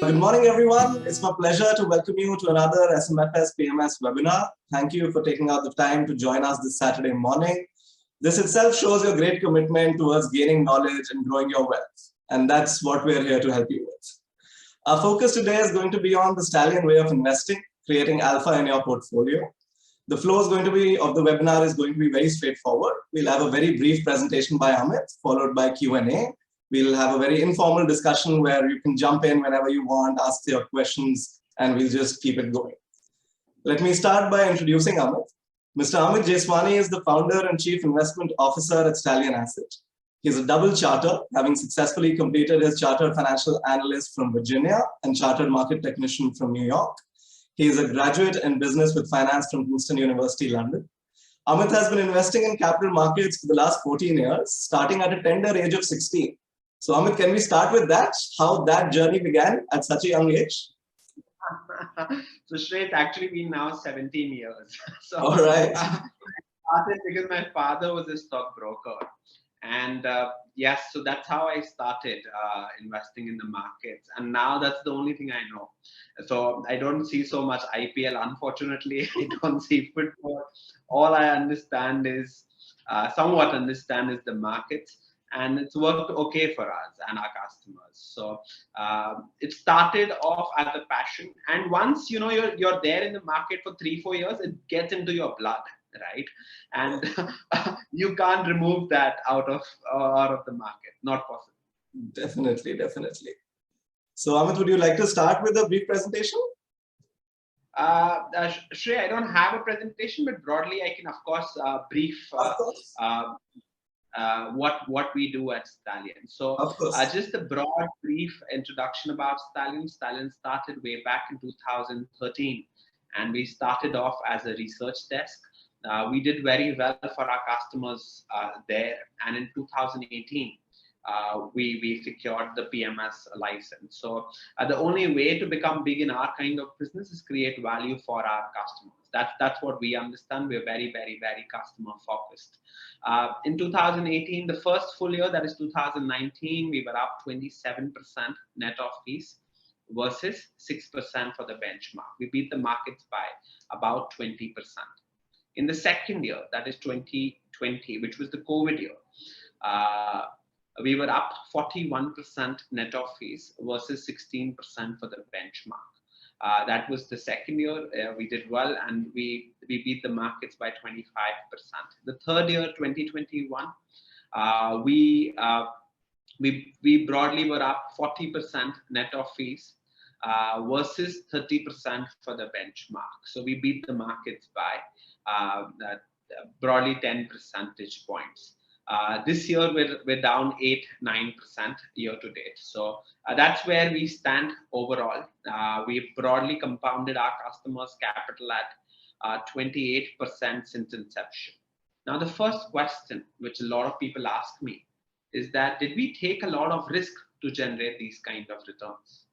Good morning, everyone. It's my pleasure to welcome you to another SMFS PMS webinar. Thank you for taking out the time to join us this Saturday morning. This itself shows your great commitment towards gaining knowledge and growing your wealth. And that's what we're here to help you with. Our focus today is going to be on the Stallion way of investing, creating alpha in your portfolio. The flow of the webinar is going to be very straightforward. We'll have a very brief presentation by Amit, followed by Q&A. We'll have a very informal discussion where you can jump in whenever you want, ask your questions, and we'll just keep it going. Let me start by introducing Amit. Mr. Amit Jeswani is the founder and chief investment officer at Stallion Asset. He's a double charter, having successfully completed his Chartered Financial Analyst from Virginia and Chartered Market Technician from New York. He is a graduate in business with finance from Kingston University London. Amit has been investing in capital markets for the last 14 years, starting at a tender age of 16. So Amit, can we start with that? How that journey began at such a young age? So Shrey, it's actually been now 17 years. So all right. I started because my father was a stockbroker. And yes, so that's how I started investing in the markets. And now that's the only thing I know. So I don't see so much IPL, unfortunately. I don't see football. All I understand is, somewhat understand is the markets. And it's worked okay for us and our customers. So it started off as a passion. And once you're there in the market for 3-4 years, it gets into your blood, right? And you can't remove that out of the market. Not possible. Definitely. So Amit, would you like to start with a brief presentation? Shrey, I don't have a presentation, but broadly I can of course brief what we do at Stallion. So just a broad brief introduction about Stallion. Stallion started way back in 2013, and we started off as a research desk. We did very well for our customers there, and in 2018 we secured the PMS license. So the only way to become big in our kind of business is create value for our customers. That's what we understand. We're very customer focused. In 2018, the first full year, that is 2019, we were up 27% net of fees versus 6% for the benchmark. We beat the markets by about 20%. In the second year, that is 2020, which was the COVID year, we were up 41% net of fees versus 16% for the benchmark. That was the second year. We did well, and we beat the markets by 25%. The third year, 2021, we broadly were up 40% net of fees versus 30% for the benchmark. So we beat the markets by broadly 10 percentage points. This year we're down 8-9% year to date. So that's where we stand overall. We've broadly compounded our customers' capital at 28% since inception. Now the first question which a lot of people ask me is that, did we take a lot of risk to generate these kind of returns?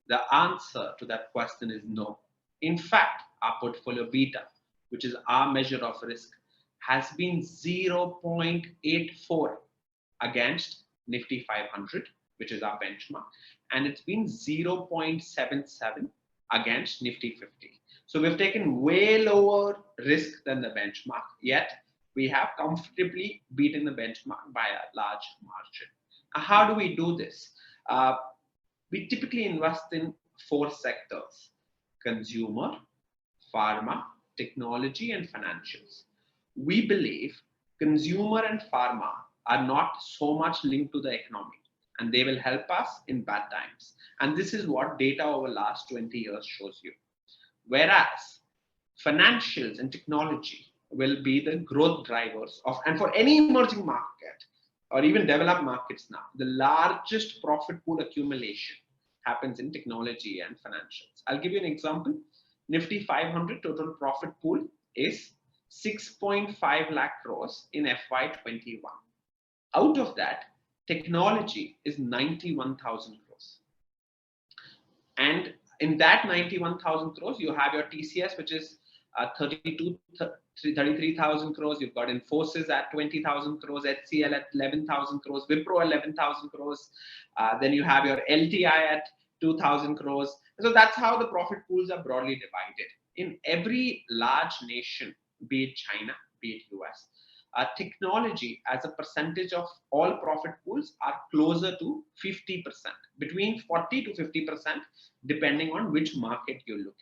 The answer to that question is no. In fact, our portfolio beta, which is our measure of risk, has been 0.84 against Nifty 500, which is our benchmark, and it's been 0.77 against Nifty 50. So we've taken way lower risk than the benchmark, yet we have comfortably beaten the benchmark by a large margin. How do we do this? We typically invest in 4 sectors: consumer, pharma, technology, and financials. We believe consumer and pharma are not so much linked to the economy, and they will help us in bad times. And this is what data over the last 20 years shows you. Whereas financials and technology will be the growth drivers of, and for any emerging market or even developed markets now, the largest profit pool accumulation happens in technology and financials. I'll give you an example. Nifty 500 total profit pool is 6.5 lakh crores in FY21. Out of that, technology is 91,000 crores. And in that 91,000 crores, you have your TCS, which is 33,000 crores. You've got Infosys at 20,000 crores, HCL at 11,000 crores, Wipro 11,000 crores. Then you have your LTI at 2,000 crores. So that's how the profit pools are broadly divided. In every large nation, be it China, be it US, technology as a percentage of all profit pools are closer to 50%, between 40 to 50%, depending on which market you look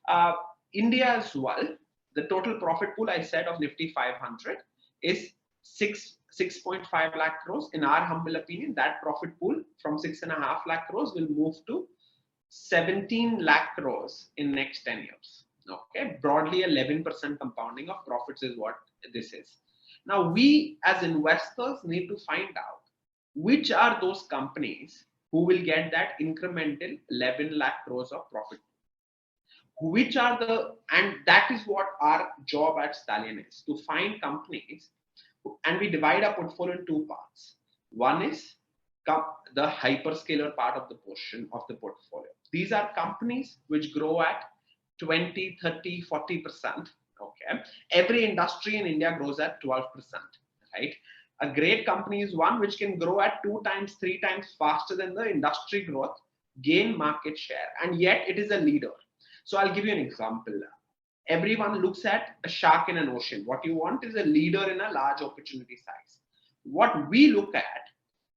at. India as well, the total profit pool I said of Nifty 500 is 6.5 lakh crores. In our humble opinion, that profit pool from 6.5 lakh crores will move to 17 lakh crores in next 10 years. Okay, broadly 11% compounding of profits is what this is. Now we as investors need to find out which are those companies who will get that incremental 11 lakh crores of profit. Which are the, and that is what our job at Stallion is, to find companies, and we divide our portfolio in two parts. One is the hyperscaler part of the portion of the portfolio. These are companies which grow at 20, 30, 40%. Okay. Every industry in India grows at 12%, right? A great company is one which can grow at 2 times, 3 times faster than the industry growth, gain market share, and yet it is a leader. So I'll give you an example. Everyone looks at a shark in an ocean. What you want is a leader in a large opportunity size. What we look at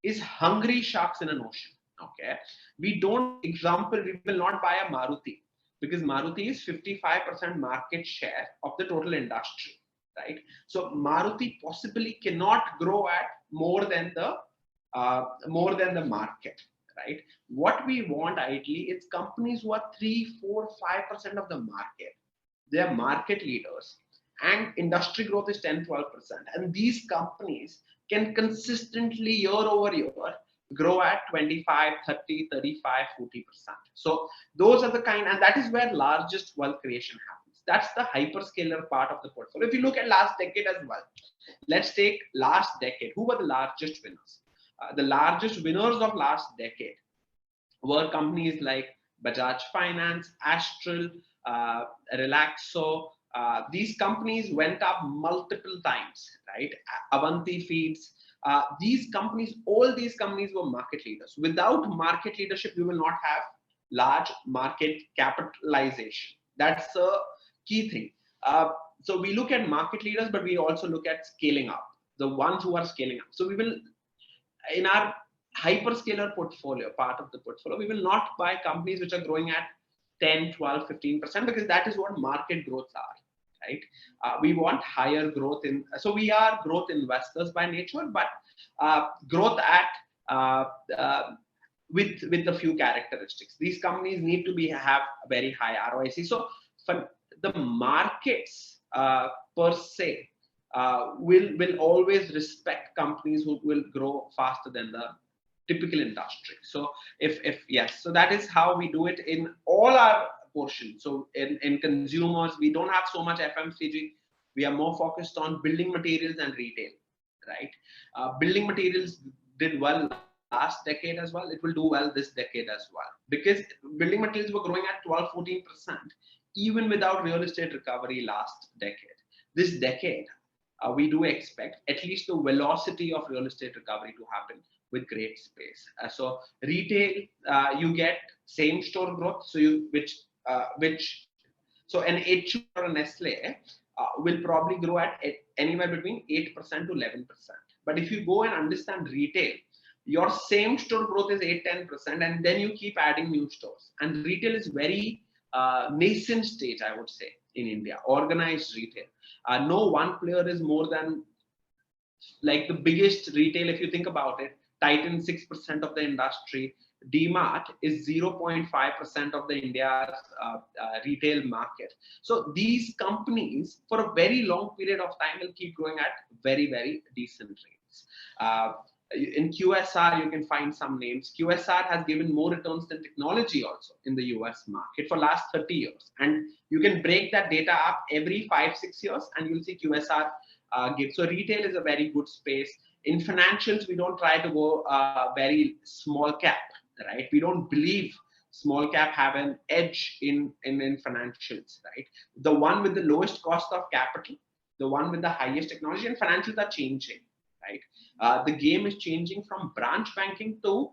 is hungry sharks in an ocean. Okay. We don't, example, we will not buy a Maruti because Maruti is 55% market share of the total industry, right? So Maruti possibly cannot grow at more than the market, right? What we want ideally is companies who are 3, 4, 5% of the market. They are market leaders and industry growth is 10, 12%. And these companies can consistently year over year grow at 25, 30, 35, 40%. So those are the kind, and that is where largest wealth creation happens. That's the hyperscaler part of the portfolio. If you look at last decade as well, let's take last decade. Who were the largest winners? The largest winners of last decade were companies like Bajaj Finance, Astral, Relaxo. These companies went up multiple times, right? Avanti Feeds. These companies, all these companies were market leaders. Without market leadership, you will not have large market capitalization. That's a key thing. So we look at market leaders, but we also look at scaling up, the ones who are scaling up. So we will, in our hyperscaler portfolio, part of the portfolio, we will not buy companies which are growing at 10, 12, 15%, because that is what market growths are, right? We want higher growth in, so we are growth investors by nature, but growth at, with a few characteristics. These companies need to have very high ROIC. So for the markets per se will always respect companies who will grow faster than the typical industry. So yes, so that is how we do it in all our portions. So in consumers, we don't have so much FMCG. We are more focused on building materials and retail, right? Building materials did well last decade as well. It will do well this decade as well, because building materials were growing at 12, 14%, even without real estate recovery last decade. This decade, we do expect at least the velocity of real estate recovery to happen with great space. So retail, you get same store growth. So so an HU or a Nestle will probably grow at anywhere between 8% to 11%. But if you go and understand retail, your same store growth is 8-10%, and then you keep adding new stores. And retail is very nascent stage, I would say, in India. Organized retail. No one player is more than, like, the biggest retail, if you think about it, Titan 6% of the industry. DMart is 0.5% of the India's retail market. So these companies, for a very long period of time, will keep growing at very, very decent rates. In QSR, you can find some names. QSR has given more returns than technology also in the US market for last 30 years. And you can break that data up every 5-6 years and you'll see QSR give. So retail is a very good space. In financials, we don't try to go very small cap, right? We don't believe small cap have an edge in financials, right? The one with the lowest cost of capital, the one with the highest technology, and financials are changing, right? The game is changing from branch banking to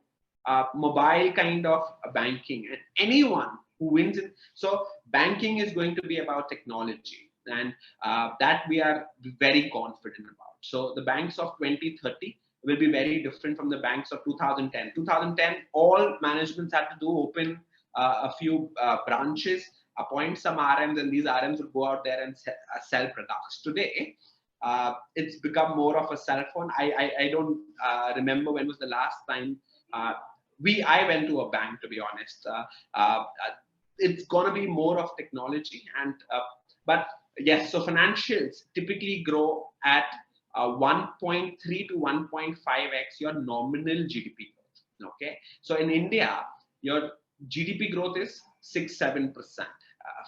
mobile kind of banking, and anyone who wins in. So banking is going to be about technology, and that we are very confident about. So the banks of 2030 will be very different from the banks of 2010. 2010, all managements had to do open a few branches, appoint some RMs, and these RMs will go out there and sell products. Today, it's become more of a cell phone. I don't remember when was the last time I went to a bank, to be honest. It's gonna be more of technology, and but yes, so financials typically grow at 1.3 to 1.5x your nominal GDP growth. Okay, so in India, your GDP growth is 6-7%,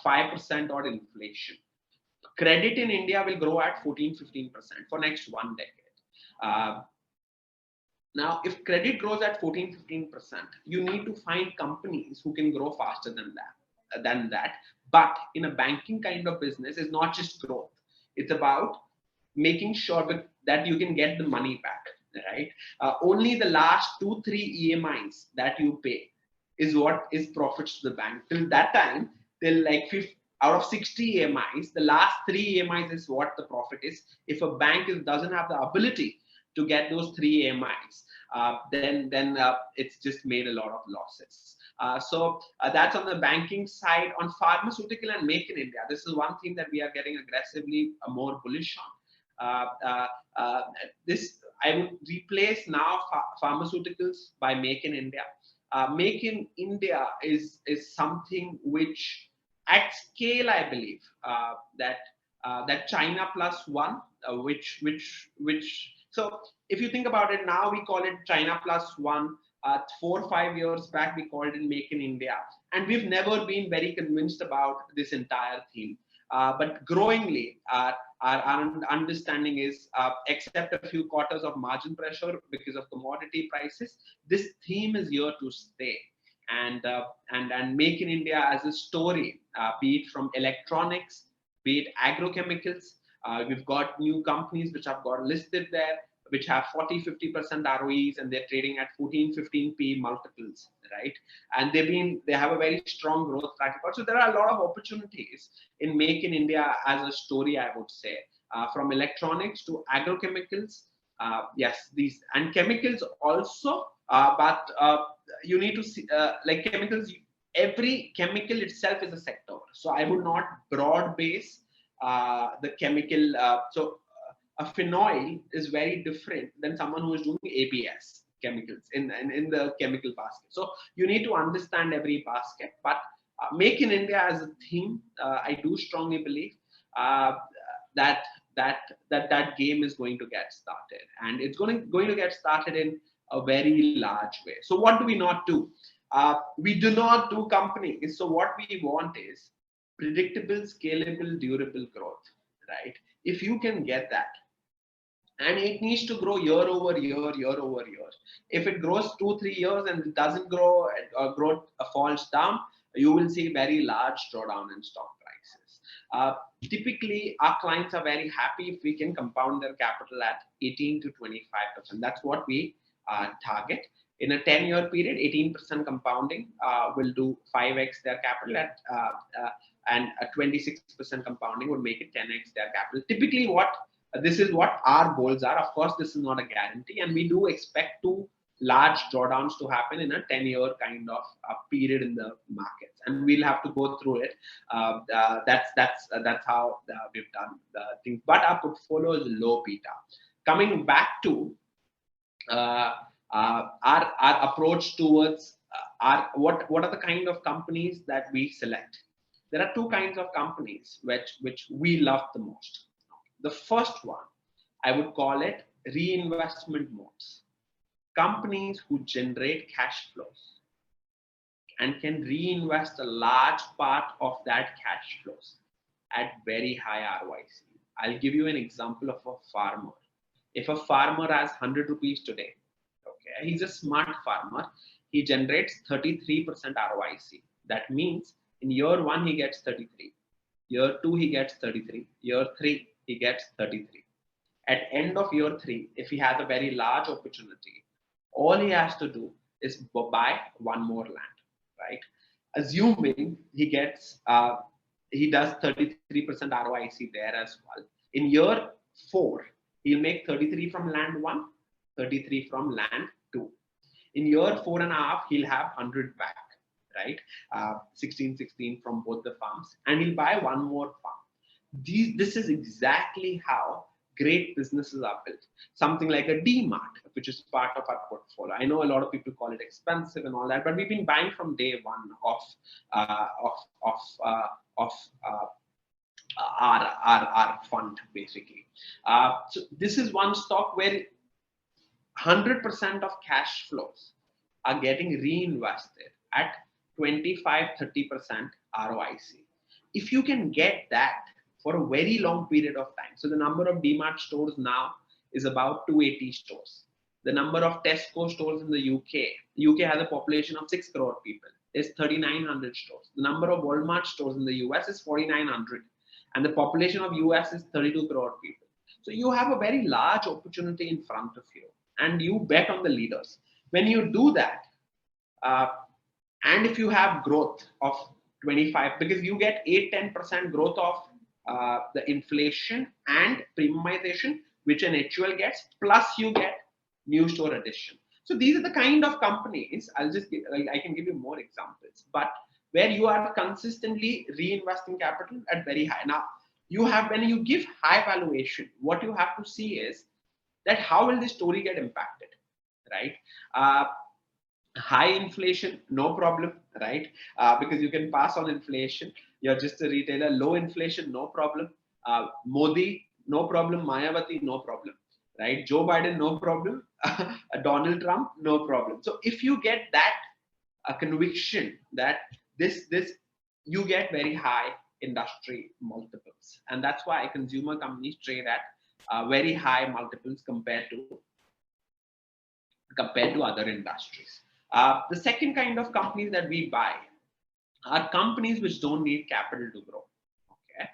5% odd inflation. Credit in India will grow at 14-15% for next 1 decade. Now, if credit grows at 14-15%, you need to find companies who can grow faster than that. But in a banking kind of business, it's not just growth. It's about making sure that you can get the money back, right? Only the last 2-3 EMIs that you pay is what is profits to the bank. Till that time, till like out of 60 EMIs, the last 3 EMIs is what the profit is. If a bank doesn't have the ability to get those 3 EMIs, then it's just made a lot of losses. So that's on the banking side. On pharmaceutical and Make in India, this is one thing that we are getting aggressively more bullish on. This I would replace now pharmaceuticals by Make in India. Make in India is something which at scale, I believe that China plus one, which so if you think about it, now we call it China plus one. 4 or 5 years back, we called it Make in India, and we've never been very convinced about this entire theme. But growingly, our understanding is, except a few quarters of margin pressure because of commodity prices, this theme is here to stay. And Make in India as a story, be it from electronics, be it agrochemicals. We've got new companies which have got listed there, which have 40-50% ROEs, and they're trading at 14-15p multiples, right? And they have a very strong growth track record. So there are a lot of opportunities in Make in India as a story, I would say, from electronics to agrochemicals. Yes, these and chemicals also, but you need to see like chemicals. Every chemical itself is a sector, so I would not broad base the chemical. A phenol is very different than someone who is doing ABS chemicals in the chemical basket. So you need to understand every basket. But Make in India as a theme, I do strongly believe that game is going to get started, and it's going to get started in a very large way. So what do we not do? We do not do companies. So what we want is predictable, scalable, durable growth, right? If you can get that, and it needs to grow year over year. If it grows 2-3 years and it doesn't grow, or growth falls down, you will see very large drawdown in stock prices. Typically, our clients are very happy if we can compound their capital at 18 to 25%. That's what we target. In a 10-year period, 18% compounding will do 5x their capital and a 26% compounding would make it 10x their capital. Typically, this is what our goals are. Of course, this is not a guarantee, and we do expect 2 large drawdowns to happen in a 10-year kind of period in the markets, and we'll have to go through it. That's how we've done the thing. But our portfolio is low beta. Coming back to our approach towards what are the kind of companies that we select? There are 2 kinds of companies which we love the most. The first one, I would call it reinvestment modes. Companies who generate cash flows and can reinvest a large part of that cash flows at very high ROIC. I'll give you an example of a farmer. If a farmer has 100 rupees today, okay, he's a smart farmer, he generates 33% ROIC. That means in year 1, he gets 33. Year 2, he gets 33. Year 3, he gets 33. At end of year 3, if he has a very large opportunity, all he has to do is buy one more land, right? Assuming he gets, he does 33% ROIC there as well. In year 4, he'll make 33 from land 1, 33 from land 2. In year 4.5, he'll have 100 back, right? 16 from both the farms, and he'll buy one more farm. This is exactly how great businesses are built. Something like a D-Mart, which is part of our portfolio. I know a lot of people call it expensive and all that, but we've been buying from day one of our fund, basically. So this is one stock where 100% of cash flows are getting reinvested at 25-30% ROIC. If you can get that for a very long period of time, so the number of D-Mart stores now is about 280 stores. The number of Tesco stores in the UK has a population of 6 crore people. There's 3,900 stores. The number of Walmart stores in the US is 4,900, and the population of US is 32 crore people. So you have a very large opportunity in front of you, and you bet on the leaders. When you do that, and if you have growth of 25, because you get 8-10% growth of the inflation and premiumization, which an HUL gets, plus you get new store addition. So these are the kind of companies, I can give you more examples, but where you are consistently reinvesting capital at very high. Now, when you give high valuation, what you have to see is that how will this story get impacted, right? High inflation, no problem, right? Because you can pass on inflation. You're just a retailer. Low inflation, no problem. Modi, no problem. Mayawati, no problem, right? Joe Biden, no problem. Donald Trump, no problem. So if you get that conviction that this you get very high industry multiples, and that's why consumer companies trade at very high multiples compared to other industries. The second kind of companies that we buy are companies which don't need capital to grow. Okay,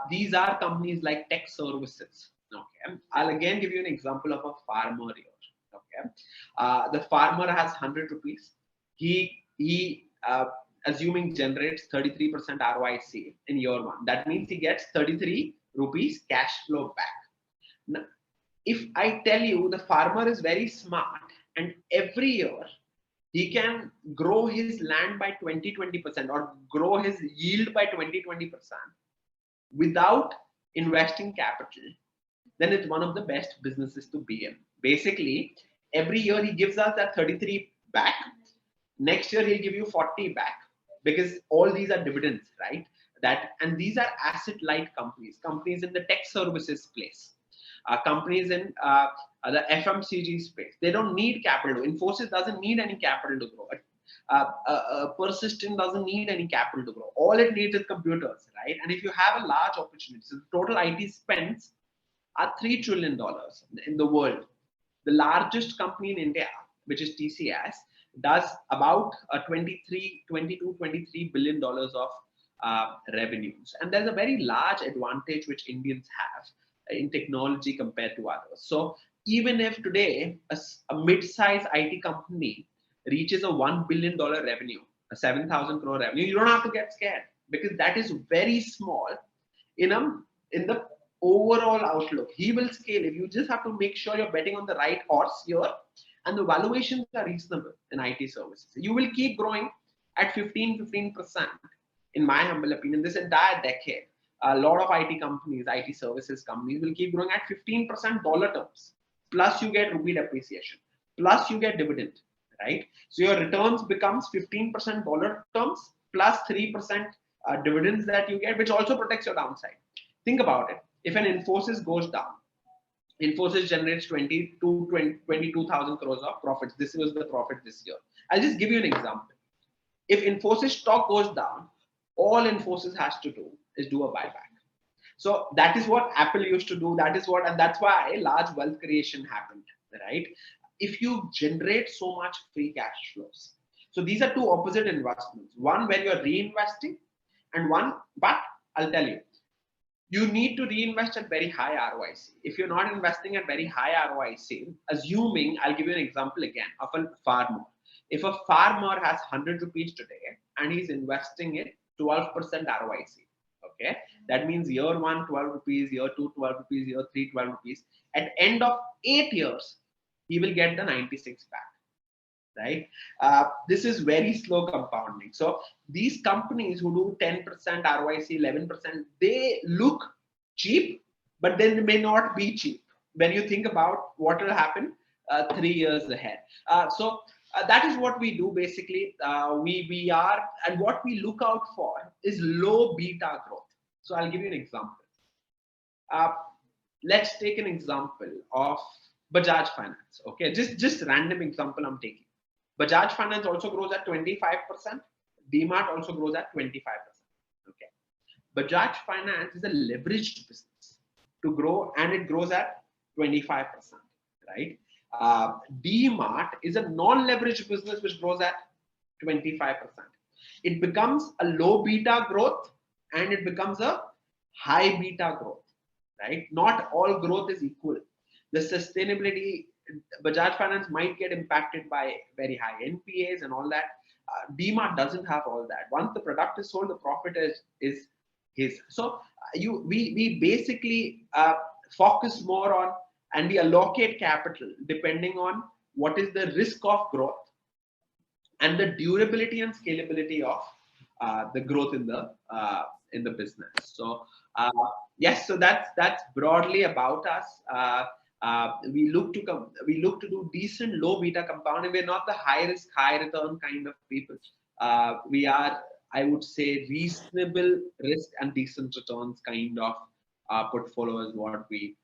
these are companies like tech services. Okay, I'll again give you an example of a farmer here. Okay, the farmer has 100 rupees. He assuming generates 33% ROIC in year 1. That means he gets 33 rupees cash flow back. Now, if I tell you the farmer is very smart and every year he can grow his land by 20% or grow his yield by 20% without investing capital, then it's one of the best businesses to be in. Basically, every year he gives us that 33 back. Next year he'll give you 40 back, because all these are dividends, right? And these are asset-light companies in the tech services place. Companies in the FMCG space, they don't need capital. Infosys doesn't need any capital to grow. Persistent doesn't need any capital to grow. All it needs is computers, right? And if you have a large opportunity, so the total IT spends are $3 trillion in the world. The largest company in India, which is TCS, does about $22-23 billion of revenues. And there's a very large advantage which Indians have in technology compared to others. So even if today a mid-size IT company reaches a $1 billion revenue, a 7,000 crore revenue, you don't have to get scared, because that is very small in the overall outlook. He will scale. If you just have to make sure you're betting on the right horse here, and the valuations are reasonable in IT services, you will keep growing at 15%, in my humble opinion, this entire decade. A lot of IT companies, IT services companies will keep growing at 15% dollar terms. Plus you get rupee depreciation. Plus you get dividend, right? So your returns becomes 15% dollar terms plus 3% dividends that you get, which also protects your downside. Think about it. If an Infosys goes down, Infosys generates 22,000 crores of profits. This was the profit this year. I'll just give you an example. If Infosys stock goes down, all Infosys has to do is do a buyback. So that is what Apple used to do. And that's why large wealth creation happened, right? If you generate so much free cash flows. So these are two opposite investments. One where you're reinvesting, and one, but I'll tell you, you need to reinvest at very high ROIC. If you're not investing at very high ROIC, assuming, I'll give you an example again of a farmer. If a farmer has 100 rupees today and he's investing it 12% ROIC, okay, that means year 1 12 rupees, year 2 12 rupees, year 3 12 rupees. At end of 8 years, he will get the 96 back. Right? This is very slow compounding. So these companies who do 10% ROIC, 11%, they look cheap, but then they may not be cheap when you think about what will happen 3 years ahead. So that is what we do basically. We are, and what we look out for is low beta growth. So I'll give you an example. Let's take an example of Bajaj Finance. Okay, just random example I'm taking. Bajaj Finance also grows at 25%. DMart also grows at 25%. Okay. Bajaj Finance is a leveraged business to grow, and it grows at 25%. Right. DMart is a non-leveraged business which grows at 25%. It becomes a low beta growth and it becomes a high beta growth. Right. Not all growth is equal. The sustainability, Bajaj Finance might get impacted by very high NPAs and all that. DMart doesn't have all that. Once the product is sold, the profit is his. So we basically focus more on, and we allocate capital depending on what is the risk of growth and the durability and scalability of the growth in the business. So yes, so that's broadly about us. We look to do decent low beta compounding. We're not the high risk, high return kind of people. We are, I would say, reasonable risk and decent returns kind of portfolio is what we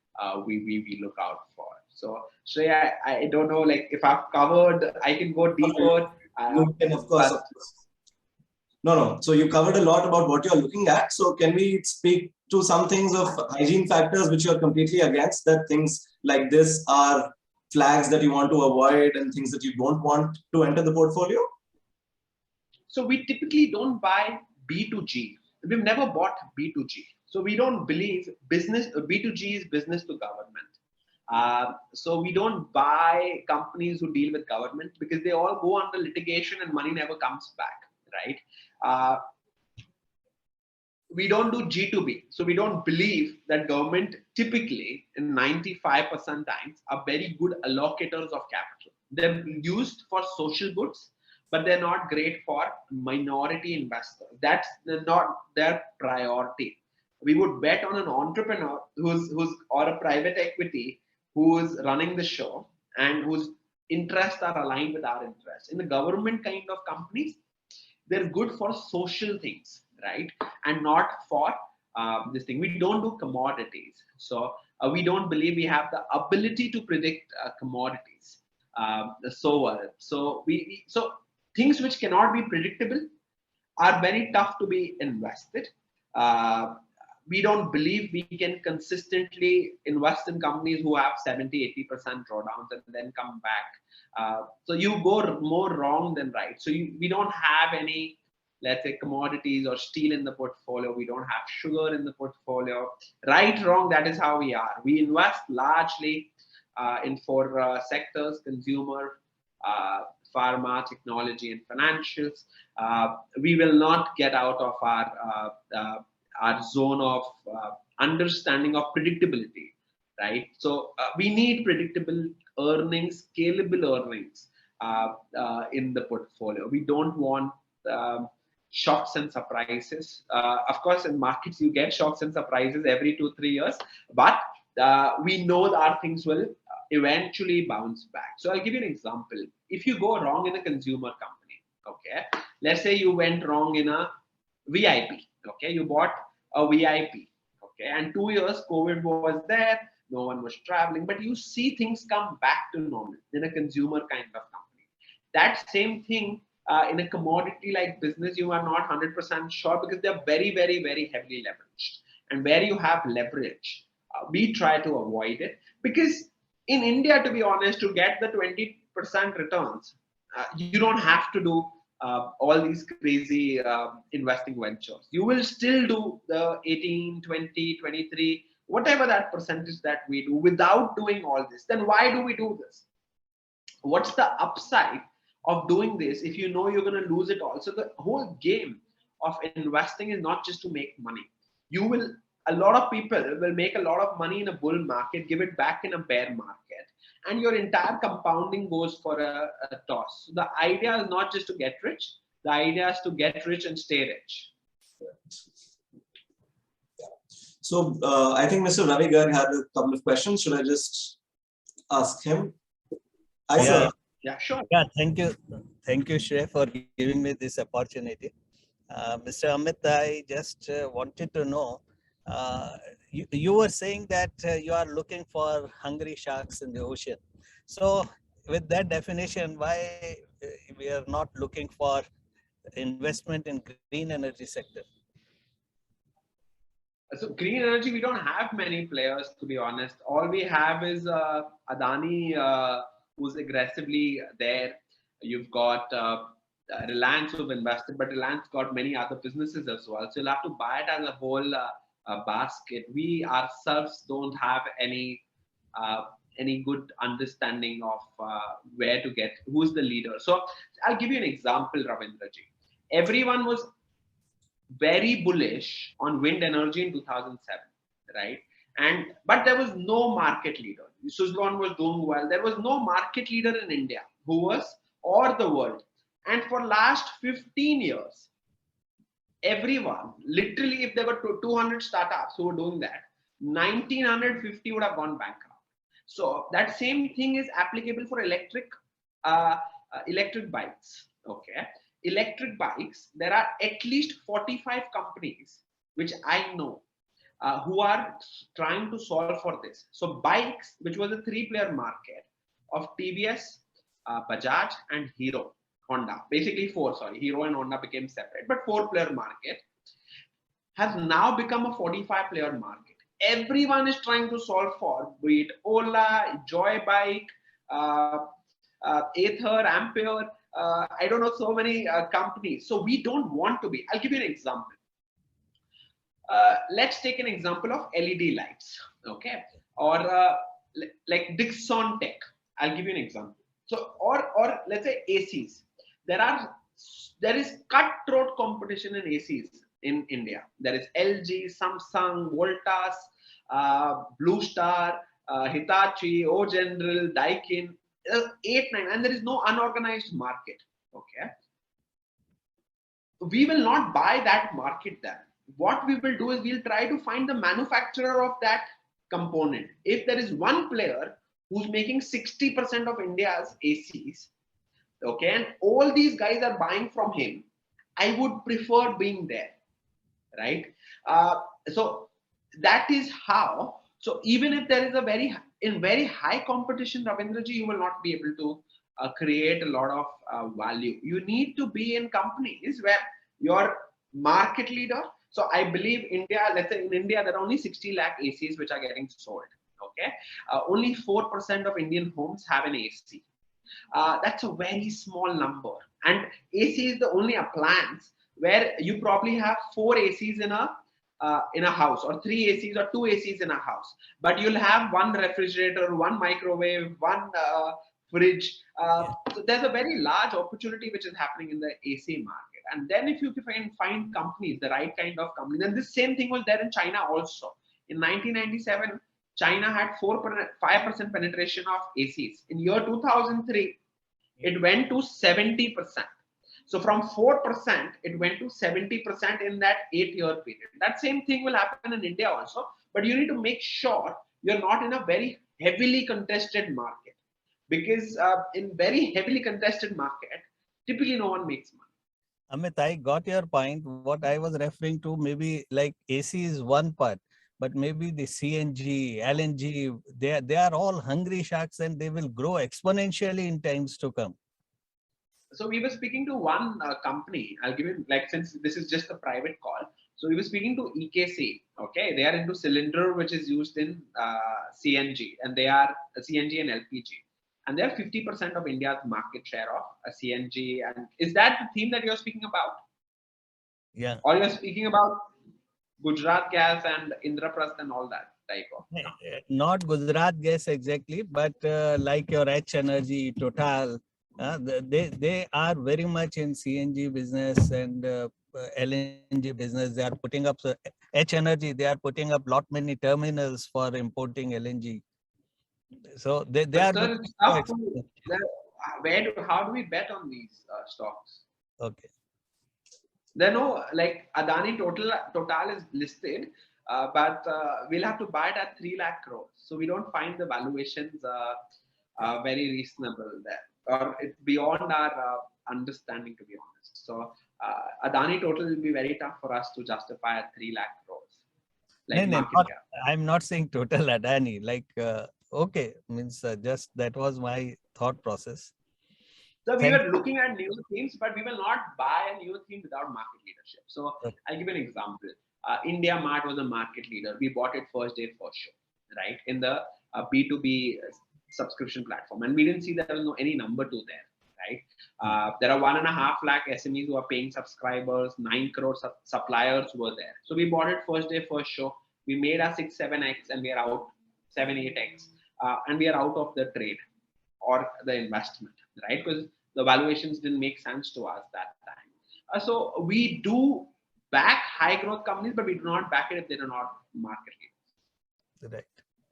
look out for. So Shrey, I don't know, like if I've covered, I can go deeper. You can, of course. No. So you covered a lot about what you're looking at. So can we speak to some things of hygiene factors which you're completely against, that things like this are flags that you want to avoid and things that you don't want to enter the portfolio? So we typically don't buy B2G. We've never bought B2G. So we don't believe B2G is business to government. So we don't buy companies who deal with government because they all go under litigation and money never comes back, right? We don't do G2B. So we don't believe that government typically in 95% times are very good allocators of capital. They're used for social goods, but they're not great for minority investors. That's not their priority. We would bet on an entrepreneur who's or a private equity who is running the show and whose interests are aligned with our interests. In the government kind of companies, they're good for social things, right? And not for this thing. We don't do commodities. So we don't believe we have the ability to predict commodities. So things which cannot be predictable are very tough to be invested. We don't believe we can consistently invest in companies who have 70-80% drawdowns and then come back. So you go more wrong than right. So we don't have any, let's say, commodities or steel in the portfolio. We don't have sugar in the portfolio. Right, wrong, that is how we are. We invest largely in four sectors: consumer, pharma, technology, and financials. We will not get out of our zone of understanding of predictability, right? So we need predictable earnings, scalable earnings in the portfolio. We don't want shocks and surprises. Of course, in markets, you get shocks and surprises every 2-3 years, but we know that our things will eventually bounce back. So I'll give you an example. If you go wrong in a consumer company, okay, let's say you went wrong in a VIP, okay, you bought a VIP, okay, and 2 years COVID was there, no one was traveling, but you see things come back to normal in a consumer kind of company. That same thing in a commodity like business, you are not 100% sure because they're very, very, very heavily leveraged. And where you have leverage, we try to avoid it, because in India, to be honest, to get the 20% returns, you don't have to do all these crazy investing ventures. You will still do the 18, 20, 23, whatever that percentage that we do without doing all this. Then why do we do this? What's the upside of doing this if you know you're going to lose it all. So the whole game of investing is not just to make money. A lot of people will make a lot of money in a bull market, give it back in a bear market, and your entire compounding goes for a toss. So the idea is not just to get rich, the idea is to get rich and stay rich. So I think Mr. Ravi Garg had a couple of questions. Should I just ask him? Sir. Yeah, sure. Yeah, thank you. Thank you, Shrey, for giving me this opportunity. Mr. Amit, I just wanted to know, you were saying that you are looking for hungry sharks in the ocean. So with that definition, why we are not looking for investment in green energy sector? So green energy, we don't have many players, to be honest. All we have is Adani, who's aggressively there. You've got Reliance who've invested, but Reliance got many other businesses as well. So you'll have to buy it as a whole basket. We ourselves don't have any good understanding of where to get, who's the leader. So I'll give you an example, Ravindraji. Everyone was very bullish on wind energy in 2007, right? But there was no market leader. Suzlon was doing well. There was no market leader in India who was, or the world. And for last 15 years, everyone, literally, if there were 200 startups who were doing that, 1950 would have gone bankrupt. So that same thing is applicable for electric bikes. Okay, electric bikes. There are at least 45 companies which I know who are trying to solve for this. So bikes, which was a 3-player market of TVS, Bajaj, and Hero. Honda, basically 4, sorry, Hero and Honda became separate, but 4-player market has now become a 45-player market. Everyone is trying to solve for, be it Ola, Joy Bike, Ather, Ampere, I don't know, so many companies. So we don't want to be. I'll give you an example. Let's take an example of LED lights, okay? Or like Dixon Tech. I'll give you an example. So, or let's say ACs. There is cutthroat competition in ACs in India. There is LG, Samsung, Voltas, Blue Star, Hitachi, O General, Daikin, 8, 9, and there is no unorganized market. Okay, we will not buy that market then. What we will do is we'll try to find the manufacturer of that component. If there is one player who's making 60% of India's ACs, okay, and all these guys are buying from him, I would prefer being there, right? So that is how. So even if there is in very high competition, Ravindraji, you will not be able to create a lot of value. You need to be in companies where you're market leader. So I believe India, let's say in India, there are only 60 lakh ACs which are getting sold. Okay, only 4% of Indian homes have an AC. That's a very small number, and AC is the only appliance where you probably have 4 ACs in a house, or 3 ACs or 2 ACs in a house, but you'll have 1 refrigerator, 1 microwave, 1 fridge. So there's a very large opportunity which is happening in the AC market. And then if you can find companies, the right kind of companies, and this same thing was there in China also. In 1997, China had 5% penetration of ACs. In year 2003, it went to 70%. So from 4%, it went to 70% in that 8-year period. That same thing will happen in India also, but you need to make sure you're not in a very heavily contested market, because in very heavily contested market, typically no one makes money. Amit, I got your point. What I was referring to, maybe like AC is one part, but maybe the CNG, LNG, they are all hungry sharks, and they will grow exponentially in times to come. So we were speaking to one company. I'll give you, like, since this is just a private call. So we were speaking to EKC. Okay, they are into cylinder, which is used in CNG, and they are CNG and LPG, and they are 50% of India's market share of CNG. And is that the theme that you're speaking about? Yeah. Or you're speaking about Gujarat Gas and Indraprasth and all that type of? Not Gujarat Gas exactly, but like your H Energy, Total, They are very much in CNG business and LNG business. They are putting up H Energy. They are putting up lot many terminals for importing LNG. So they But are sir, looking it's for tough to, how do we bet on these stocks? okay. There are no, like Adani Total is listed, but we'll have to buy it at 3 lakh crores. So we don't find the valuations very reasonable there, or it's beyond our understanding, to be honest. So Adani Total will be very tough for us to justify at 3 lakh crores, like market cap. I'm not saying total Adani. Like okay, means just that was my thought process. So we Thank were looking at new themes, but we will not buy a new theme without market leadership. So I'll give you an example. India Mart was a market leader. We bought it first day, first show, right? In the B2B subscription platform. And we didn't see there was any number two there, right? There are 1.5 lakh SMEs who are paying subscribers, 9 crore suppliers were there. So we bought it first day, first show. We made our 6, 7x and we are out 7, 8x. And we are out of the trade or the investment, right? Because the valuations didn't make sense to us that time. So we do back high growth companies, but we do not back it if they are not market leaders. Right.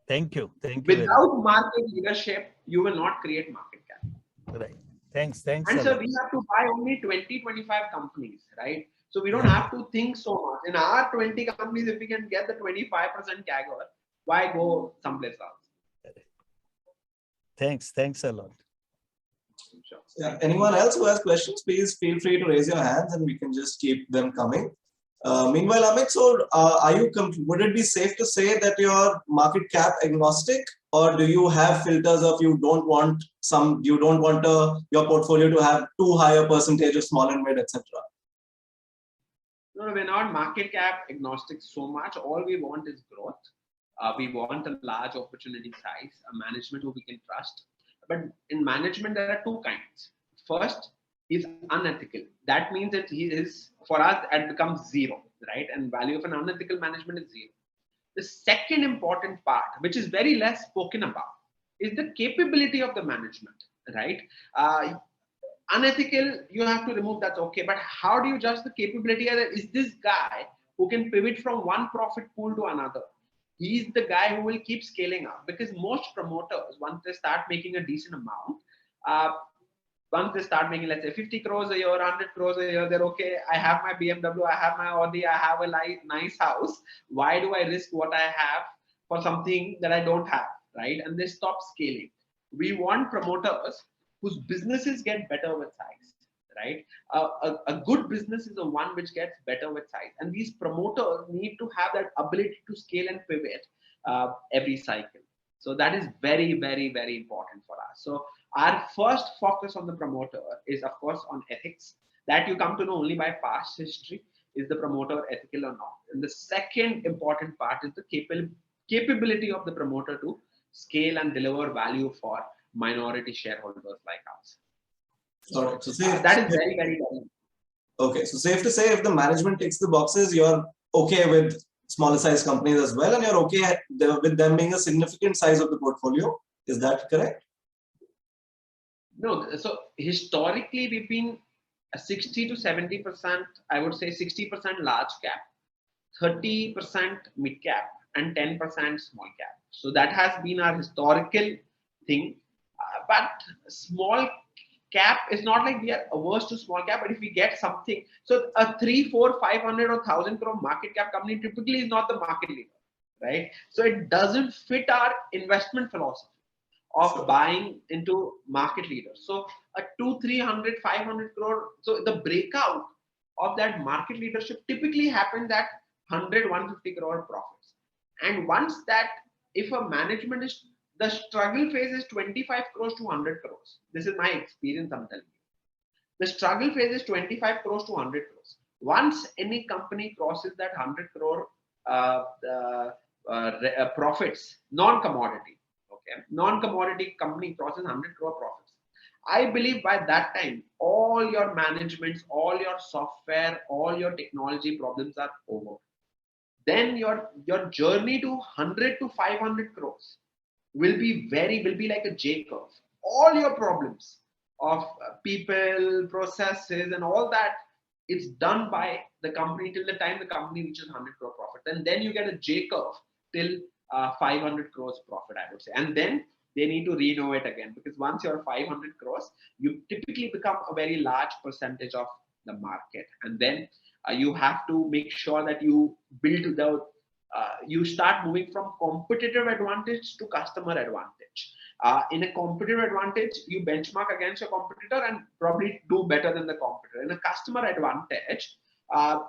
Thank you. Thank you. Without market leadership, you will not create market cap. Right. Thanks. Thanks. And so we have to buy only 20, 25 companies, right? So we don't have to think so much. In our 20 companies, if we can get the 25% CAGR, why go someplace else? Thanks. Thanks a lot. Sure. Yeah. Anyone else who has questions, please feel free to raise your hands and we can just keep them coming. Meanwhile, Amit, so would it be safe to say that you're market cap agnostic, or do you have filters of you don't want your portfolio to have too high a percentage of small and mid, etc.? No, we're not market cap agnostic so much. All we want is growth. We want a large opportunity size, a management who we can trust. But in management, there are two kinds. First is unethical. That means that he is, for us, it becomes zero, right? And value of an unethical management is zero. The second important part, which is very less spoken about, is the capability of the management, right? Unethical, you have to remove, that's okay. But how do you judge the capability? Is this guy who can pivot from one profit pool to another? He's the guy who will keep scaling up, because most promoters, once they start making a decent amount, once they start making, let's say 50 crores a year, 100 crores a year, they're okay. I have my BMW, I have my Audi, I have a nice house. Why do I risk what I have for something that I don't have, right? And they stop scaling. We want promoters whose businesses get better with size, right? A good business is the one which gets better with size. And these promoters need to have that ability to scale and pivot every cycle. So that is very, very, very important for us. So our first focus on the promoter is, of course, on ethics. That you come to know only by past history. Is the promoter ethical or not? And the second important part is the capability of the promoter to scale and deliver value for minority shareholders like us. All right. So that is very, very important. Okay. So safe to say, if the management ticks the boxes, you're okay with smaller size companies as well, and you're okay with them being a significant size of the portfolio. Is that correct? No. So historically, we've been 60 to 70%, I would say 60% large cap, 30% mid cap, and 10% small cap. So that has been our historical thing. But small cap is not like we are averse to small cap, but if we get something, so a 3, 4, 500 or 1,000 crore market cap company typically is not the market leader, right? So it doesn't fit our investment philosophy of buying into market leaders. So a 2, 300, 500 crore, so the breakout of that market leadership typically happens at 100, 150 crore profits. And once that, if a management is, the struggle phase is 25 crores to 100 crores. This is my experience, I'm telling you. The struggle phase is 25 crores to 100 crores. Once any company crosses that 100 crore profits, non-commodity, okay, non-commodity company crosses 100 crore profits. I believe by that time, all your managements, all your software, all your technology problems are over. Then your journey to 100 to 500 crores will be like a J curve. All your problems people, processes, and all that. It's done by the company till the time the company reaches 100 crore profit. And then you get a J curve till 500 crores profit, I would say. And then they need to renovate again, because once you're 500 crores, you typically become a very large percentage of the market. And then you have to make sure that you build you start moving from competitive advantage to customer advantage. In a competitive advantage, you benchmark against your competitor and probably do better than the competitor. In a customer advantage,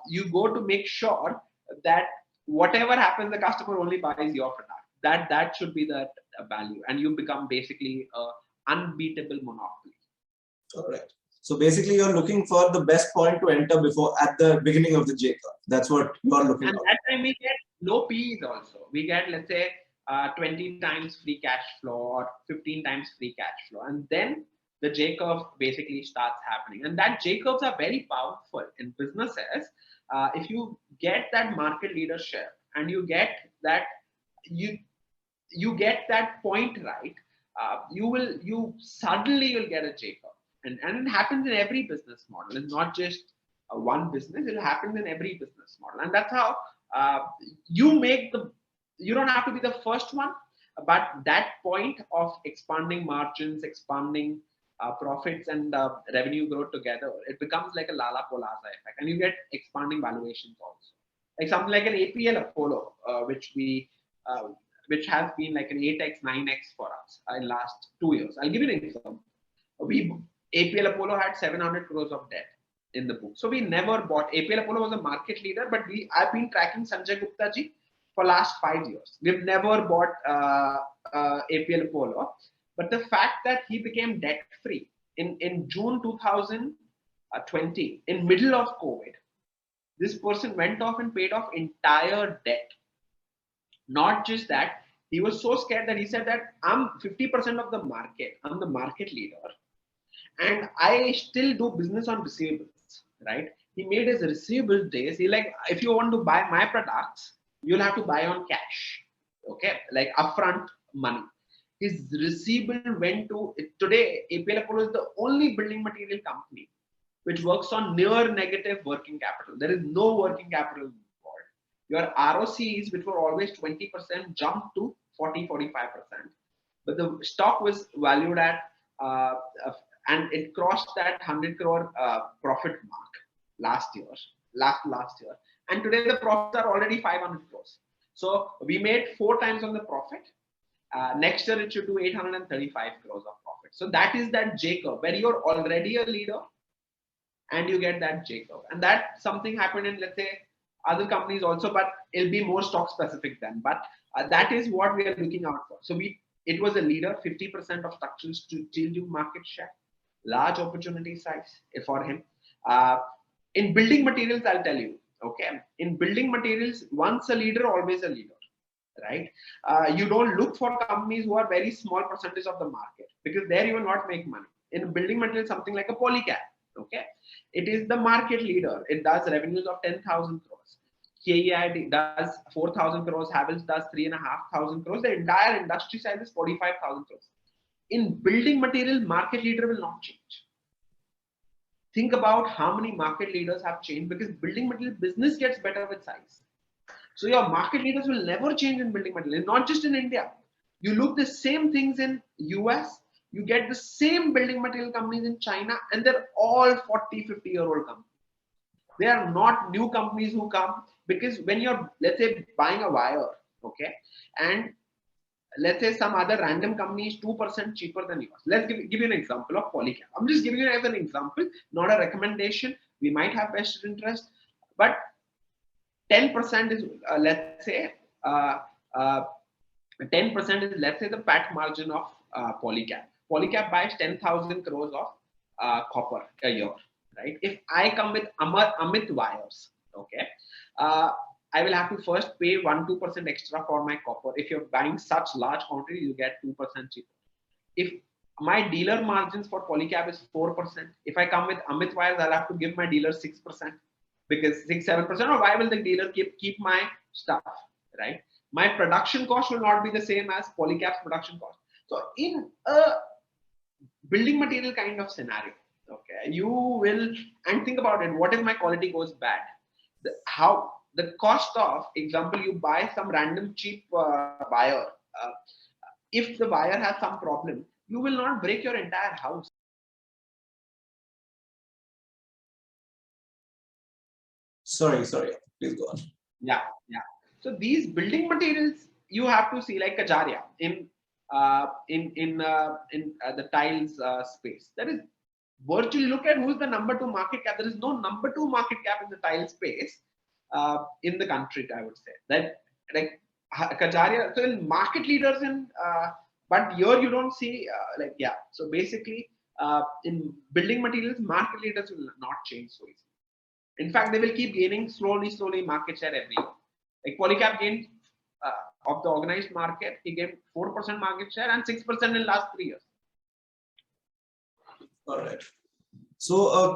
you go to make sure that whatever happens, the customer only buys your product. That should be the value, and you become basically a unbeatable monopoly. All right. So basically, you're looking for the best point to enter at the beginning of the J curve. That's what you're looking for. And that time we get low PEs also. We get, let's say, 20 times free cash flow or 15 times free cash flow. And then the J curve basically starts happening. And that J curves are very powerful in businesses. If you get that market leadership and you get that, you get that point right, you suddenly will get a J curve. And it happens in every business model. It's not just one business. It happens in every business model. And that's how you don't have to be the first one, but that point of expanding margins, expanding profits and revenue growth together, it becomes like a Lala Polaza effect, and you get expanding valuations also. Like something like an APL Apollo, which has been like an 8x, 9x for us in last 2 years. I'll give you an example. APL Apollo had 700 crores of debt in the book. So we never bought. APL Apollo was a market leader, but I've been tracking Sanjay Gupta ji for last 5 years. We've never bought APL Apollo. But the fact that he became debt free in June 2020, in middle of COVID, this person went off and paid off entire debt. Not just that, he was so scared that he said that I'm 50% of the market. I'm the market leader. And I still do business on receivables, right? He made his receivable days. He like, if you want to buy my products, you'll have to buy on cash, okay? Like upfront money. His receivable went to, today, APL Apollo is the only building material company which works on near negative working capital. There is no working capital involved. Your ROCs, which were always 20%, jumped to 40, 45%. But the stock was valued at, and it crossed that 100 crore profit mark last year. And today the profits are already 500 crores. So we made 4 times on the profit. Next year it should do 835 crores of profit. So that is that J curve where you're already a leader and you get that J curve. And that something happened in, let's say, other companies also, but it'll be more stock specific then. But that is what we are looking out for. So it was a leader, 50% of structures to still market share, large opportunity size for him. In building materials, I'll tell you, okay, in building materials, once a leader, always a leader, right? You don't look for companies who are very small percentage of the market, because there you will not make money. In building materials, something like a Polycab, okay, it is the market leader. It does revenues of 10,000 crores. KEI does 4,000 crores. Havells does 3,500 crores. The entire industry size is 45,000 crores. In building material, market leader will not change. Think about how many market leaders have changed, because building material business gets better with size. So your market leaders will never change in building material, not just in India. You look the same things in US, you get the same building material companies in China, and they're all 40, 50-year-old companies. They are not new companies who come, because when you're, let's say, buying a wire, okay, and let's say some other random company is 2% cheaper than yours. Let's give you an example of Polycab. I'm just giving you as an example, not a recommendation. We might have vested interest, but 10% is, let's say, 10% is, let's say, the PAT margin of Polycab. Polycab buys 10,000 crores of copper a year, right? If I come with Amit wires, okay, I will have to first pay 1-2% extra for my copper. If you're buying such large quantity, you get 2% cheaper. If my dealer margins for Polycab is 4%, if I come with Amit wires, I'll have to give my dealer 6%, because 6-7%. Or why will the dealer keep my stuff, right? My production cost will not be the same as Polycab's production cost. So in a building material kind of scenario. Okay, you will, and think about it. What if my quality goes bad? How the cost of example, you buy some random cheap buyer. If the buyer has some problem, you will not break your entire house. Sorry, please go on. Yeah. So these building materials you have to see, like Kajaria in the tiles space. There is virtually, look at who's the number 2 market cap. There is no number 2 market cap in the tile space in the country. I would say that, like Kajaria, so in market leaders in, but here you don't see So basically, in building materials, market leaders will not change so easily. In fact, they will keep gaining slowly market share every year. Like Polycap gained of the organized market, he gained 4% market share and 6% in last 3 years. All right. So a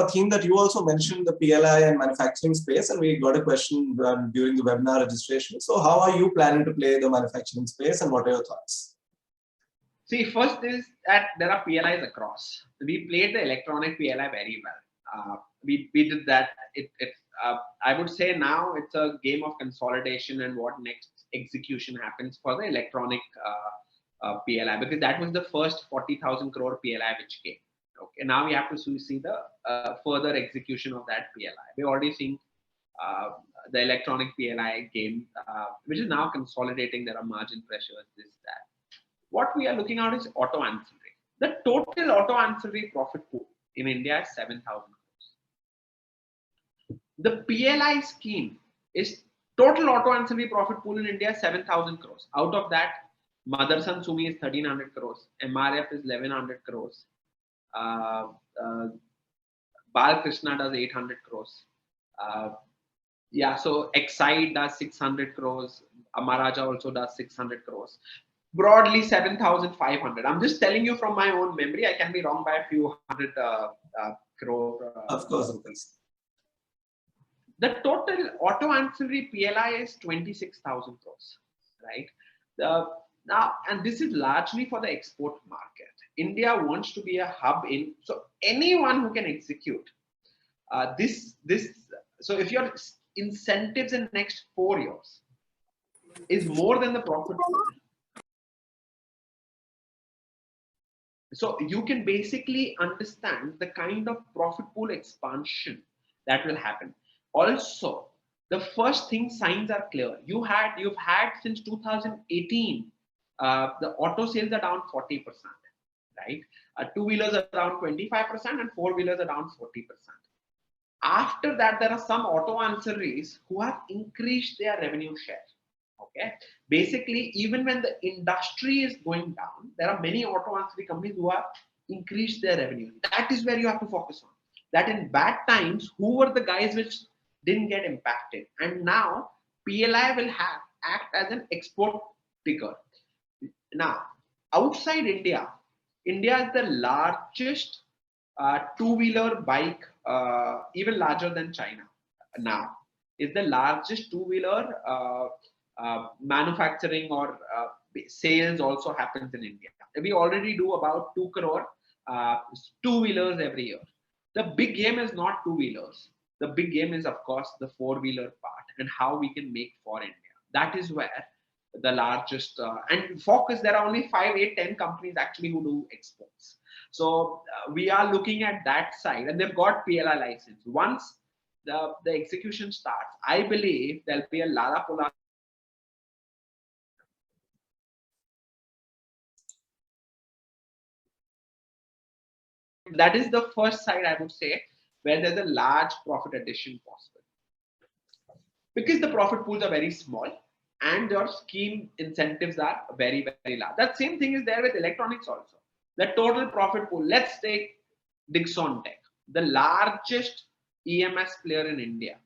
theme that you also mentioned, the PLI and manufacturing space, and we got a question during the webinar registration. So how are you planning to play the manufacturing space, and what are your thoughts? See, first is that there are PLIs across. We played the electronic PLI very well. We did that. I would say now it's a game of consolidation and what next execution happens for the electronic PLI, because that was the first 40,000 crore PLI which came. Okay, now we have to see the further execution of that PLI. We're already seeing the electronic PLI game, which is now consolidating. There are margin pressures, this, that. What we are looking at is auto ancillary. The total auto ancillary profit pool in India is 7,000 crores. The PLI scheme is total auto ancillary profit pool in India is 7,000 crores. Out of that, Motherson Sumi is 1,300 crores. MRF is 1,100 crores. Balkrishna does 800 crores. So Exide does 600 crores. Amaraja also does 600 crores. Broadly 7,500. I'm just telling you from my own memory. I can be wrong by a few hundred crore. Of course. The total auto ancillary PLI is 26,000 crores, right? Now, and this is largely for the export market. India wants to be a hub in, so anyone who can execute this. So if your incentives in the next 4 years is more than the profit pool, so you can basically understand the kind of profit pool expansion that will happen. Also, the first thing, signs are clear. You've had since 2018, the auto sales are down 40%, right? Two-wheelers are down 25% and four-wheelers are down 40%. After that, there are some auto ancillaries who have increased their revenue share. Okay, basically, even when the industry is going down, there are many auto ancillary companies who have increased their revenue. That is where you have to focus on. That in bad times, who were the guys which didn't get impacted? And now PLI will act as an export trigger. Now, outside India, India is the largest two-wheeler bike, even larger than China. Now, is the largest two-wheeler manufacturing or sales also happens in India. We already do about 2 crore two-wheelers every year. The big game is not two-wheelers. The big game is, of course, the four-wheeler part and how we can make for India. That is where the largest and focus. There are only 5, 8, 10 companies actually who do exports. So we are looking at that side, and they've got PLI license. Once the execution starts, I believe there'll be a Lala-Pola. That is the first side, I would say, where there's a large profit addition possible. Because the profit pools are very small and your scheme incentives are very, very large. That same thing is there with electronics also. The total profit pool, let's take Dixon Tech, the largest EMS player in India,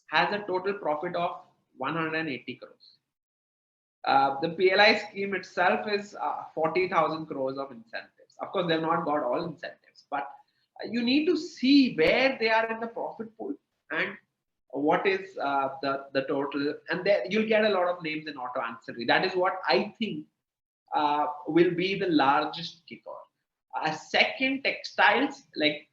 has a total profit of 180 crores. The PLI scheme itself is 40,000 crores of incentives. Of course, they've not got all incentives, but you need to see where they are in the profit pool and what is the total. And there you'll get a lot of names in auto ancillary. That is what I think will be the largest kicker. Second, textiles, like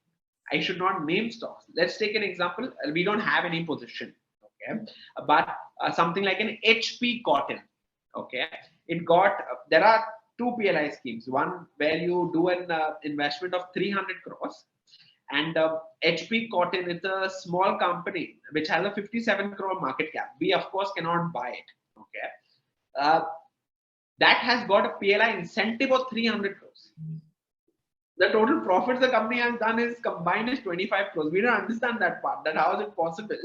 I should not name stocks. Let's take an example. We don't have any position, okay, but something like an HP Cotton, okay. It got there are two PLI schemes. One where you do an investment of 300 crores, and HP Cotton is a small company which has a 57 crore market cap. We of course cannot buy it, okay. That has got a PLI incentive of 300 crores. The total profits the company has done is combined is 25 crores. We don't understand that part. That how is it possible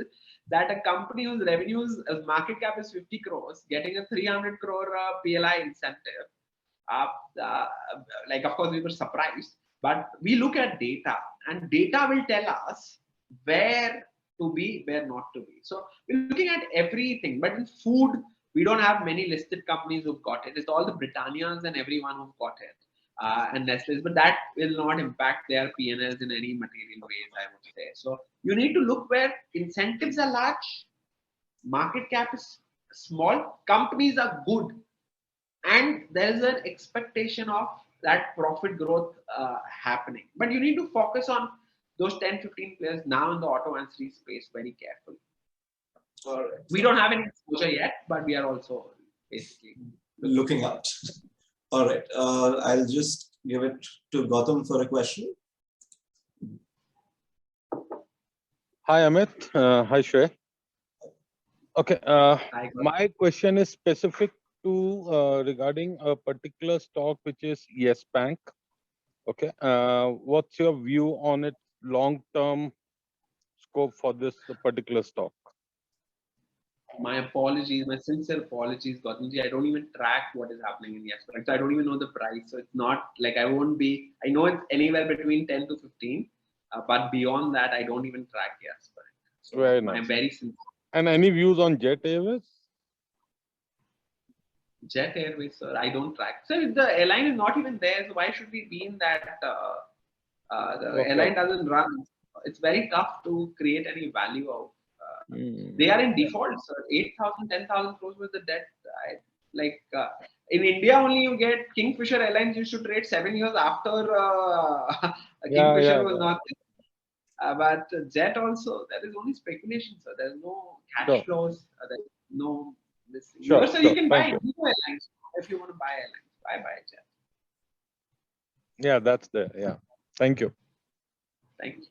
that a company whose revenues market cap is 50 crores getting a 300 crore PLI incentive? Like of course we were surprised, but we look at data, and data will tell us where to be, where not to be. So we're looking at everything. But in food, we don't have many listed companies who've got it. It's all the Britannias and everyone who've got it. And Nestle's, but that will not impact their P&Ls in any material ways, I would say. So you need to look where incentives are large, market cap is small, companies are good, and there's an expectation of that profit growth happening. But you need to focus on those 10-15 players now in the auto ancillary space very carefully. All right. We don't have any exposure yet, but we are also basically looking out. All right, I'll just give it to Gautam for a question. Hi, Amit. Hi, Shrey. Okay, my question is specific to regarding a particular stock, which is Yes Bank. Okay, what's your view on its long-term scope for this particular stock? My apologies, my sincere apologies, Gautamji. I don't even track what is happening in Yes Bank. So I don't even know the price. So it's not like I won't be, I know it's anywhere between 10 to 15, but beyond that, I don't even track Yes Bank. So very nice. I'm very sincere. And any views on Jet Airways? Jet Airways, sir, I don't track. So if the airline is not even there, so why should we be in that? The airline doesn't run. It's very tough to create any value out. They are in default, sir. 8,000, 10,000 crores with the debt. In India, only you get Kingfisher Airlines. You should trade 7 years after Kingfisher was not there. But Jet also, there is only speculation, sir. There's no cash flows. There's no this. Sure, so you can buy new airlines if you want to buy airlines. Buy Jet. Yeah, that's there. Yeah. Thank you. Thank you.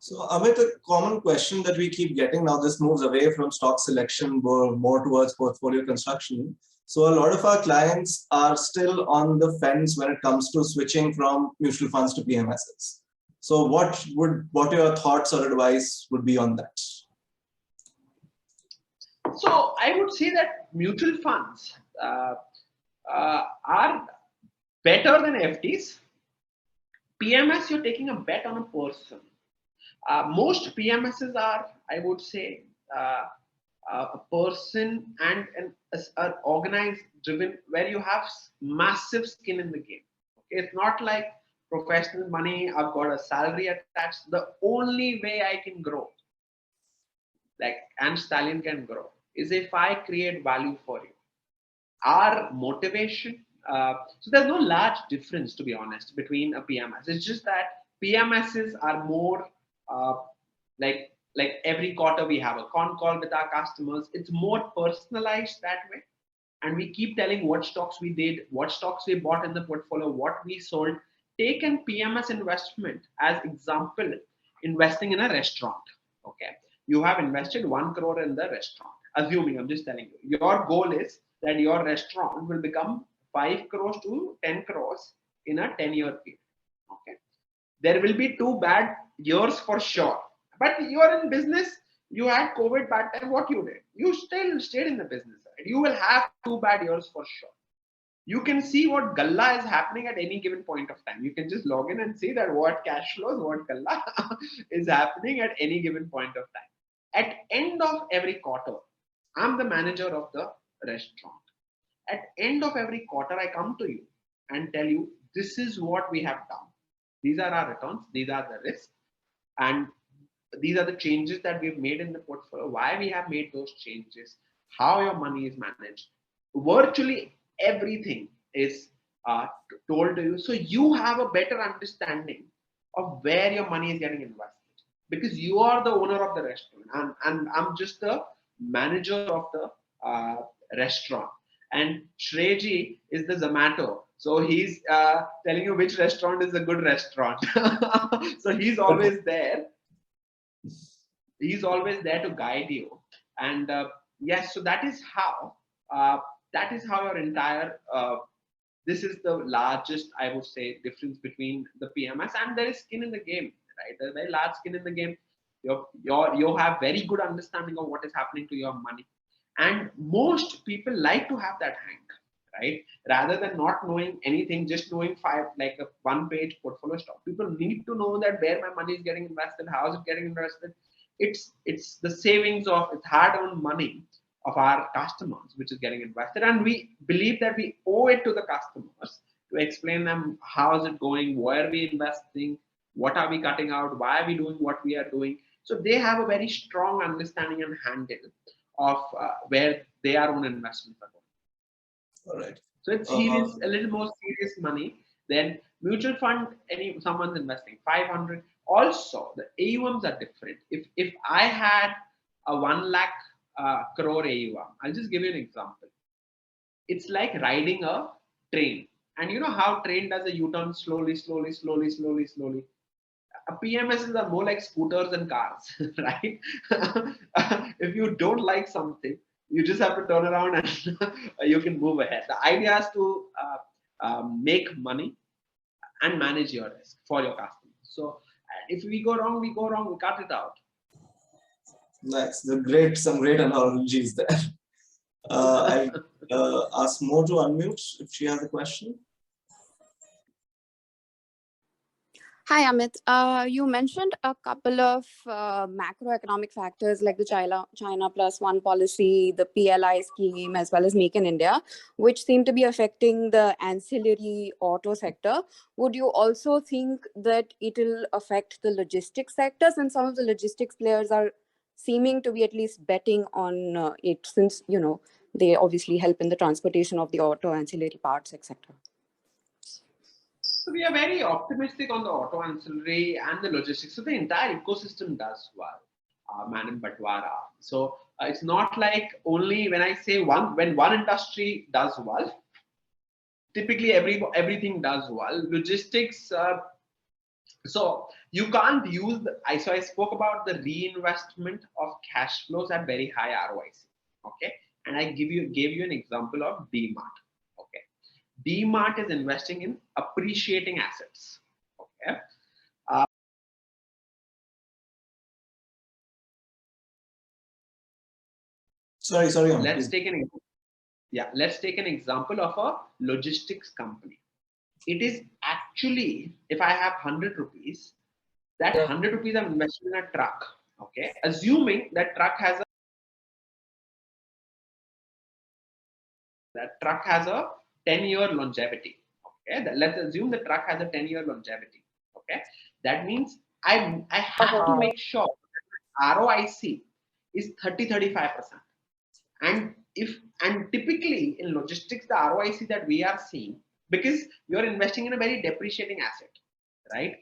So Amit, a common question that we keep getting now, this moves away from stock selection, more towards portfolio construction. So a lot of our clients are still on the fence when it comes to switching from mutual funds to PMSs. So what your thoughts or advice would be on that? So I would say that mutual funds are better than FDs. PMS, you're taking a bet on a person. Most PMSs are, I would say, a person and an organized, driven, where you have massive skin in the game. Okay? It's not like professional money, I've got a salary attached. The only way I can grow, and Stallion can grow, is if I create value for you. Our motivation, so there's no large difference, to be honest, between a PMS. It's just that PMSs are more like every quarter we have a con call with our customers. It's more personalized that way. And we keep telling what stocks we did, what stocks we bought in the portfolio, what we sold. Take an PMS investment as example, investing in a restaurant. Okay. You have invested 1 crore in the restaurant. Assuming, I'm just telling you, your goal is that your restaurant will become 5 crores to 10 crores in a 10-year period. Okay. There will be 2 bad years for sure. But you are in business, you had COVID bad time, what you did? You still stayed in the business. Right? You will have 2 bad years for sure. You can see what galla is happening at any given point of time. You can just log in and see that what cash flows, what galla is happening at any given point of time. At end of every quarter, I'm the manager of the restaurant. At end of every quarter, I come to you and tell you, this is what we have done. These are our returns, these are the risks, and these are the changes that we've made in the portfolio, why we have made those changes, how your money is managed. Virtually everything is told to you, so you have a better understanding of where your money is getting invested, because you are the owner of the restaurant, and I'm just the manager of the restaurant, and Shrey is the Zomato, so he's telling you which restaurant is a good restaurant. So he's always there to guide you, and yes, so that is how your entire this is the largest, I would say, difference between the PMS, and there is skin in the game, right? There's very large skin in the game. You have very good understanding of what is happening to your money, and most people like to have that hang, right? Rather than not knowing anything, just knowing like a one-page portfolio stock. People need to know that where my money is getting invested, how is it getting invested. It's the savings of, it's hard-earned money of our customers which is getting invested, and we believe that we owe it to the customers to explain them how is it going, where are we investing, what are we cutting out, why are we doing what we are doing, so they have a very strong understanding and handle of where their own investments are going. All right. So it's serious, a little more serious money than mutual fund. Someone's investing 500. Also, the AUMs are different. If I had a 1 lakh crore AUM, I'll just give you an example. It's like riding a train, and you know how train does a U-turn slowly. A PMSs are more like scooters and cars, right? If you don't like something, you just have to turn around and you can move ahead. The idea is to make money and manage your risk for your customers. So if we go wrong, we cut it out. Nice. Some great analogies there. I'll ask Mo to unmute if she has a question. Hi, Amit. You mentioned a couple of macroeconomic factors like the China Plus One policy, the PLI scheme, as well as Make in India, which seem to be affecting the ancillary auto sector. Would you also think that it will affect the logistics sectors? And some of the logistics players are seeming to be at least betting on it, since, you know, they obviously help in the transportation of the auto ancillary parts, etc. So we are very optimistic on the auto ancillary and the logistics. So the entire ecosystem does well, Madam Batwara. So it's not like only when I say when one industry does well, typically everything does well. Logistics. So you can't use so I spoke about the reinvestment of cash flows at very high ROIC. Okay, and I gave you an example of DMart. Okay, DMart is investing in appreciating assets. Okay. Sorry. Let's take an example of a logistics company. It is actually, if I have 100 rupees, that 100 rupees I'm investing in a truck. Okay, assuming that truck has a 10-year longevity. Okay, let's assume the truck has a 10-year longevity. Okay, that means I have to make sure that ROIC is 30-35%. And typically in logistics, the ROIC that we are seeing, because you're investing in a very depreciating asset, right?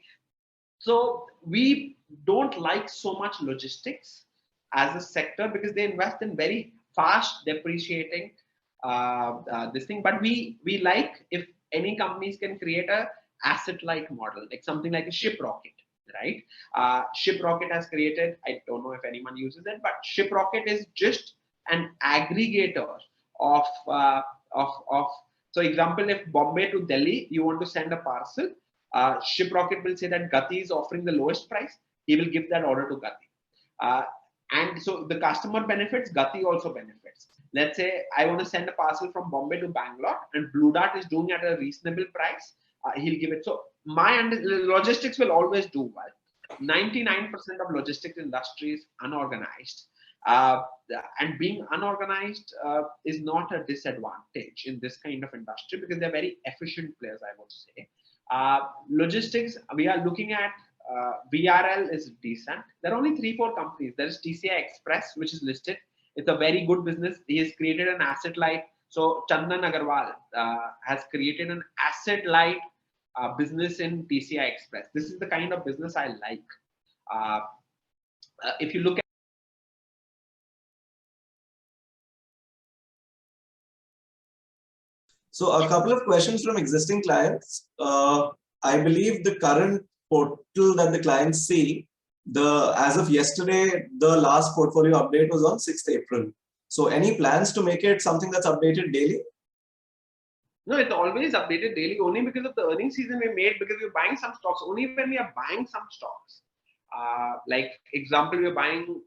So we don't like so much logistics as a sector because they invest in very fast depreciating this thing. But we like if any companies can create a asset-like model, like something like a Shiprocket, right? Shiprocket has created, I don't know if anyone uses it, but Shiprocket is just an aggregator of so example, if Bombay to Delhi, you want to send a parcel, Shiprocket will say that Gati is offering the lowest price. He will give that order to Gati. And so the customer benefits, Gati also benefits. Let's say I want to send a parcel from Bombay to Bangalore and Blue Dart is doing at a reasonable price. He'll give it. So logistics will always do well. 99% of logistics industry is unorganized. And being unorganized is not a disadvantage in this kind of industry because they're very efficient players, I would say. Logistics, we are looking at VRL is decent. There are only 3-4 companies. There is TCI Express, which is listed. It's a very good business. He has created an asset like So Chandan Agarwal has created an asset-light business in PCI Express. This is the kind of business I like. If you look at So a couple of questions from existing clients. I believe the current portal that the clients see, as of yesterday, the last portfolio update was on 6th April. So any plans to make it something that's updated daily? No, it's always updated daily only because of the earnings season we made, because we're buying some stocks. Only when we are buying some stocks, like example, we're buying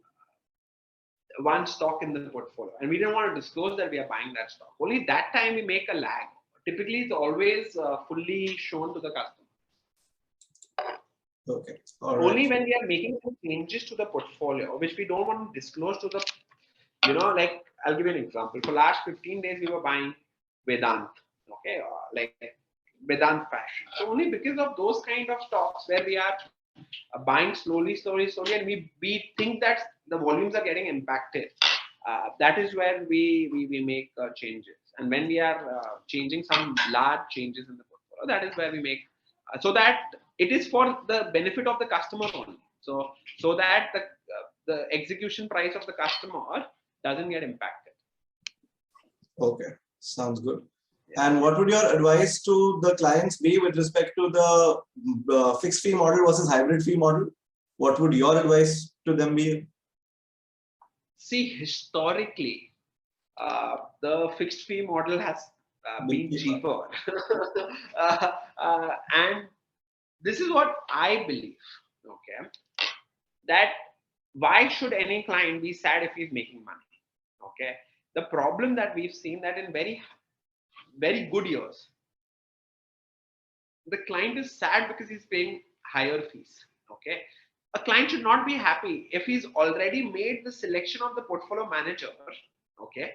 one stock in the portfolio and we didn't want to disclose that we are buying that stock. Only that time we make a lag. Typically, it's always fully shown to the customer. Okay. All right. Only when we are making some changes to the portfolio, which we don't want to disclose to the, like I'll give you an example. For last 15 days, we were buying Vedant, okay, like Vedant Fashion. So only because of those kind of stocks where we are buying slowly, and we think that the volumes are getting impacted. That is where we make changes. And when we are changing some large changes in the portfolio, that is where we make, so that it is for the benefit of the customer only. So that the execution price of the customer doesn't get impacted. Okay, sounds good. And what would your advice to the clients be with respect to the fixed fee model versus hybrid fee model? What would your advice to them be? See, historically, the fixed fee model has been cheaper. And this is what I believe, okay, that why should any client be sad if he's making money? Okay, the problem that we've seen that in very good years, the client is sad because he's paying higher fees. Okay, a client should not be happy if he's already made the selection of the portfolio manager. Okay,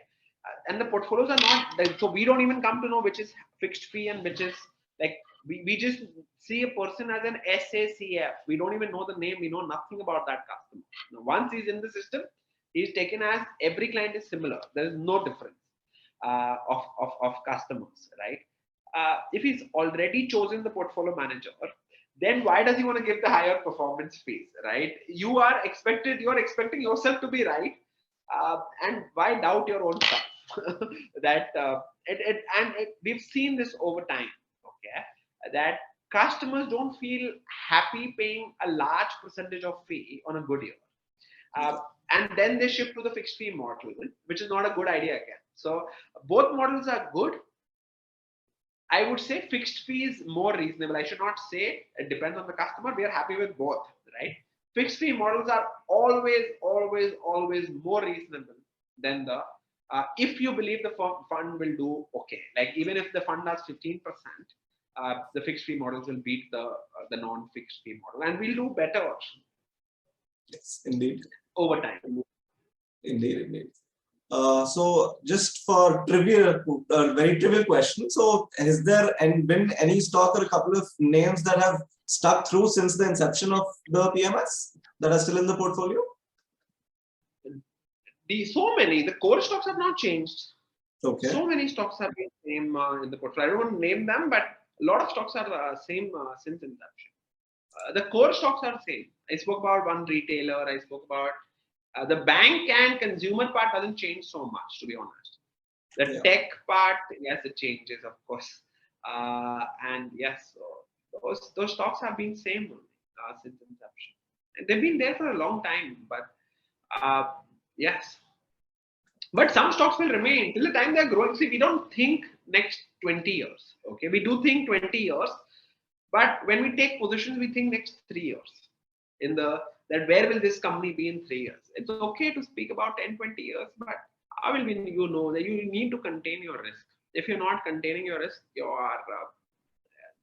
and the portfolios are not, so we don't even come to know which is fixed fee and which is like, we just see a person as an SACF. We don't even know the name. We know nothing about that customer. Now, once he's in the system, he's taken as every client is similar. There is no difference of customers, right? If he's already chosen the portfolio manager, then why does he want to give the higher performance fees, right? You are expecting yourself to be right, and why doubt your own stuff? That we've seen this over time, okay, that customers don't feel happy paying a large percentage of fee on a good year, and then they shift to the fixed fee model, which is not a good idea again. So both models are good. I would say fixed fee is more reasonable. I should not say it depends on the customer. We are happy with both, right? Fixed fee models are always more reasonable than the, if you believe the fund will do okay. Like even if the fund has 15%, the fixed fee models will beat the non-fixed fee model, and we'll do better. Yes, indeed. Over time. Indeed. So just for trivia, a very trivial question. So has there been any stock or a couple of names that have stuck through since the inception of the PMS that are still in the portfolio? So many. The core stocks have not changed. Okay. So many stocks have been same in the portfolio. I don't want to name them, but a lot of stocks are same since inception. The core stocks are same. I spoke about one retailer. I spoke about the bank and consumer part doesn't change so much, to be honest. The tech part, yes, it changes, of course. And yes, so those stocks have been same since inception. And they've been there for a long time, but yes. But some stocks will remain till the time they're growing. See, we don't think next 20 years. Okay, we do think 20 years, but when we take positions, we think next 3 years. That where will this company be in 3 years? It's okay to speak about 10, 20 years, but how will you know that you need to contain your risk? If you're not containing your risk, you are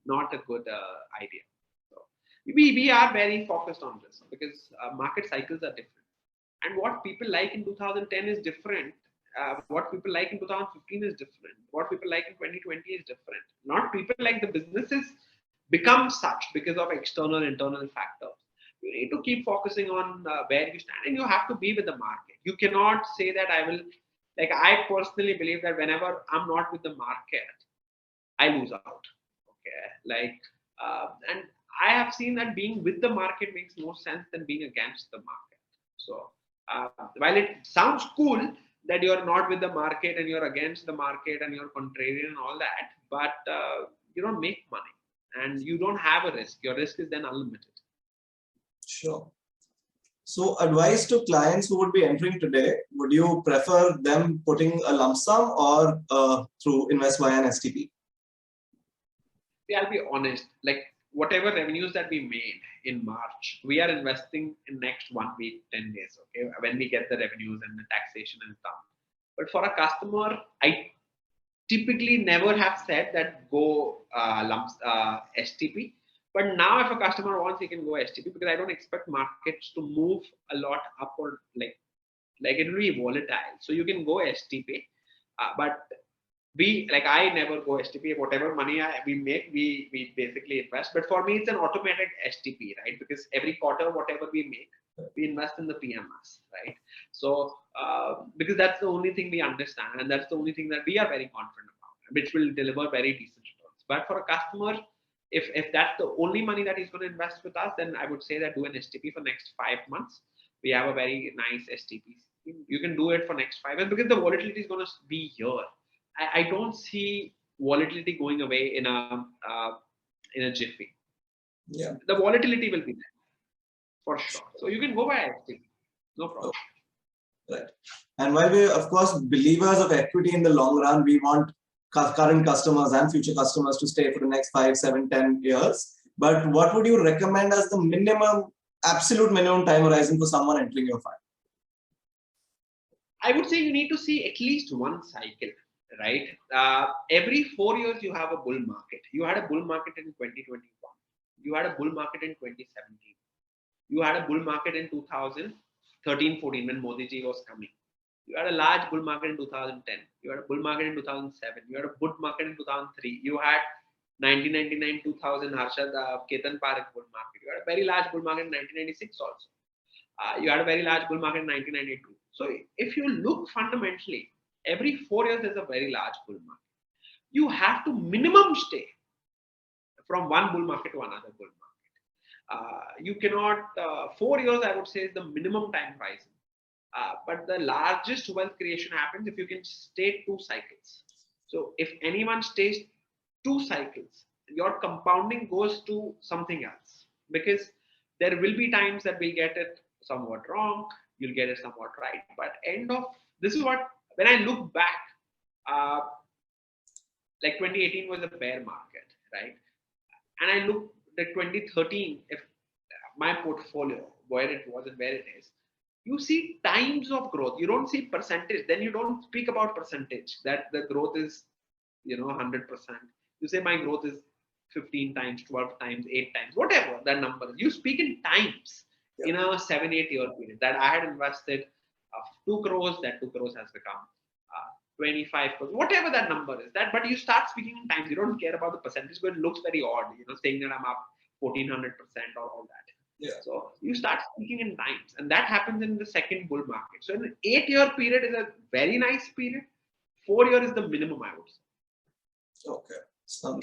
not a good idea. So we are very focused on this because market cycles are different. And what people like in 2010 is different. What people like in 2015 is different. What people like in 2020 is different. Not people like the businesses become such because of external, internal factors. You need to keep focusing on where you stand, and you have to be with the market. You cannot say that I will Like I personally believe that whenever I'm not with the market, I lose out. Okay, like and I have seen that being with the market makes more sense than being against the market. So while it sounds cool that you're not with the market and you're against the market and you're contrarian and all that, but you don't make money and you don't have a risk. Your risk is then unlimited. Sure. So advice to clients who would be entering today, would you prefer them putting a lump sum or through invest via an STP? See, I'll be honest, like whatever revenues that we made in March, we are investing in next 1 week, 10 days, okay, when we get the revenues and the taxation is done. But for a customer, I typically never have said that go STP. But now if a customer wants, he can go STP because I don't expect markets to move a lot up or like it will be volatile. So you can go STP, but I never go STP. Whatever money we make, we basically invest. But for me, it's an automated STP, right? Because every quarter, whatever we make, we invest in the PMS, right? So because that's the only thing we understand, and that's the only thing that we are very confident about, which will deliver very decent returns. But for a customer, if that's the only money that he's going to invest with us, then I would say that do an STP for next 5 months. We have a very nice STP. You can do it for next 5 months because the volatility is going to be here. I don't see volatility going away in a jiffy. Yeah, the volatility will be there for sure. So you can go by STP, no problem. Right. And while we're of course believers of equity in the long run, we want current customers and future customers to stay for the next 5, 7, 10 years. But what would you recommend as the minimum, absolute minimum time horizon for someone entering your fund? I would say you need to see at least one cycle, right? Every 4 years you have a bull market. You had a bull market in 2021. You had a bull market in 2017. You had a bull market in 2013-14 when Modi ji was coming. You had a large bull market in 2010. You had a bull market in 2007. You had a bull market in 2003. You had 1999-2000 Harshad Ketan Parekh bull market. You had a very large bull market in 1996 also. You had a very large bull market in 1992. So if you look fundamentally, every 4 years there's a very large bull market. You have to minimum stay from one bull market to another bull market. You cannot, 4 years I would say is the minimum time horizon. But the largest wealth creation happens if you can stay 2 cycles. So if anyone stays 2 cycles, your compounding goes to something else, because there will be times that we get it somewhat wrong, you'll get it somewhat right. But this is what, when I look back, like 2018 was a bear market, right? And I look at 2013, if my portfolio, where it was and where it is, you see times of growth. You don't see percentage. Then you don't speak about percentage, that the growth is, 100%. You say my growth is 15 times, 12 times, 8 times, whatever that number is. You speak in times. Yeah. In a 7-8 year period that I had invested 2 crores, that 2 crores has become 25 crores, whatever that number is. But you start speaking in times. You don't care about the percentage, but it looks very odd, saying that I'm up 1400% or all that. Yeah. So you start speaking in times, and that happens in the second bull market. So an 8-year period is a very nice period. 4 years is the minimum, I would say. Okay.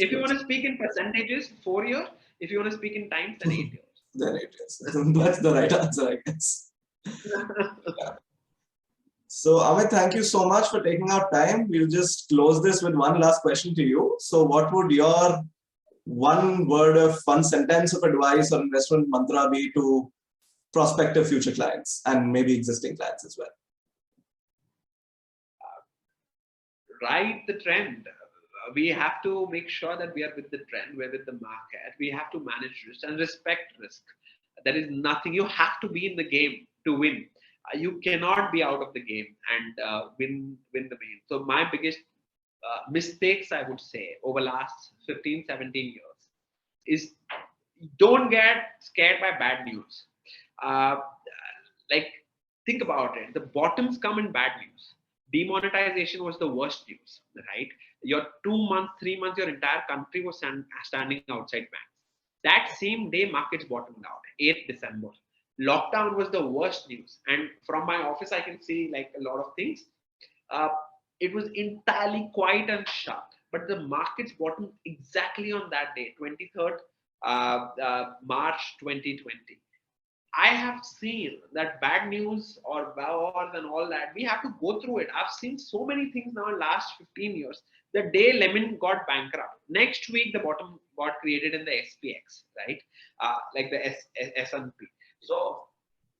If you want to speak in percentages, 4 years. If you want to speak in times, then 8 years. Then 8 years. That's the right answer, I guess. Yeah. So Amit, thank you so much for taking our time. We'll just close this with one last question to you. So what would your one sentence of advice or investment mantra be to prospective future clients and maybe existing clients as well? Ride the trend. We have to make sure that we are with the trend, we're with the market. We have to manage risk and respect risk. There is nothing, you have to be in the game to win. You cannot be out of the game and win the game. So my biggest mistakes, I would say, over last 15, 17 years is don't get scared by bad news. Think about it. The bottoms come in bad news. Demonetization was the worst news, right? Your 2 months, 3 months, your entire country was standing outside banks. That same day, markets bottomed out, 8th December. Lockdown was the worst news. And from my office, I can see like a lot of things. it was entirely quiet and shut. But the markets bottomed exactly on that day, 23rd March 2020. I have seen that bad news or wars and all that, we have to go through it. I've seen so many things now in the last 15 years. The day Lemon got bankrupt, next week the bottom got created in the SPX, right? Like the S&P. So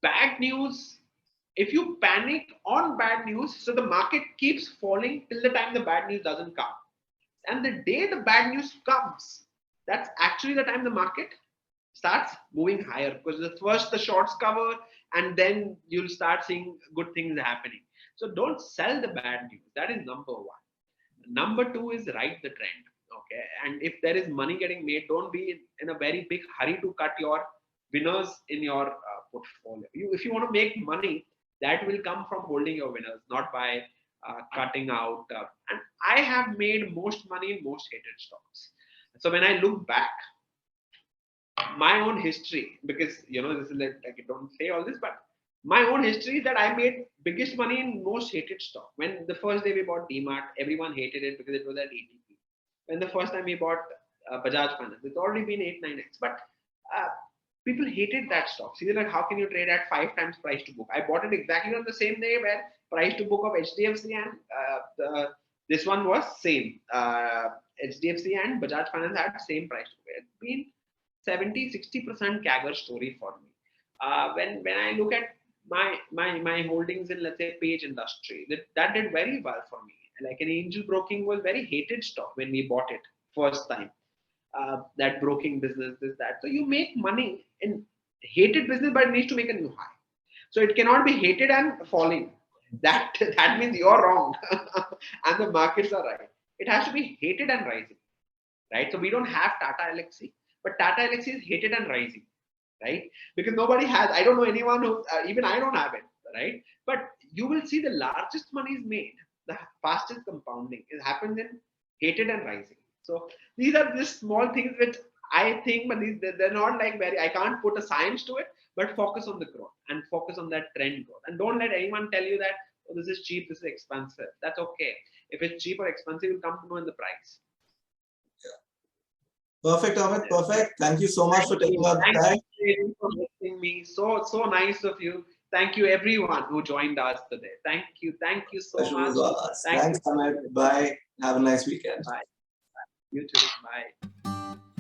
bad news, if you panic on bad news, so the market keeps falling till the time the bad news doesn't come. And the day the bad news comes, that's actually the time the market starts moving higher, because first the shorts cover and then you'll start seeing good things happening. So don't sell the bad news. That is number one. Number two is ride the trend. Okay. And if there is money getting made, don't be in a very big hurry to cut your winners in your portfolio. If you want to make money, that will come from holding your winners, not by cutting out. And I have made most money in most hated stocks. So when I look back, my own history, because this is like I don't say all this, but my own history is that I made biggest money in most hated stock. When the first day we bought DMart, everyone hated it because it was at ATP. When the first time we bought Bajaj Finance, it's already been 8-9x, but people hated that stock. See, like, how can you trade at 5 times price to book? I bought it exactly on the same day where price to book of HDFC and this one was same. HDFC and Bajaj Finance had same price to book. It's been 70-60% CAGR story for me. When I look at my holdings in, let's say, Page Industry, that did very well for me. Like an Angel Broking was very hated stock when we bought it first time. That broking business, this, that. So you make money in hated business, but it needs to make a new high. So it cannot be hated and falling. That means you're wrong and the markets are right. It has to be hated and rising, right? So we don't have Tata Elxsi, but Tata Elxsi is hated and rising, right? Because nobody has, I don't know anyone who, even I don't have it, right? But you will see the largest money is made, the fastest compounding. It happens in hated and rising. So these are just small things which I think, but they're not like very, I can't put a science to it, but focus on the growth and focus on that trend growth. And don't let anyone tell you that, oh, this is cheap, this is expensive. That's okay. If it's cheap or expensive, you'll come to know in the price. Perfect, Amit. Perfect. Thank you so much for taking out the time. Thank you for hosting me. So nice of you. Thank you, everyone who joined us today. Thank you so much. Thanks, Amit. Bye. Have a nice weekend. Bye. You too. Bye.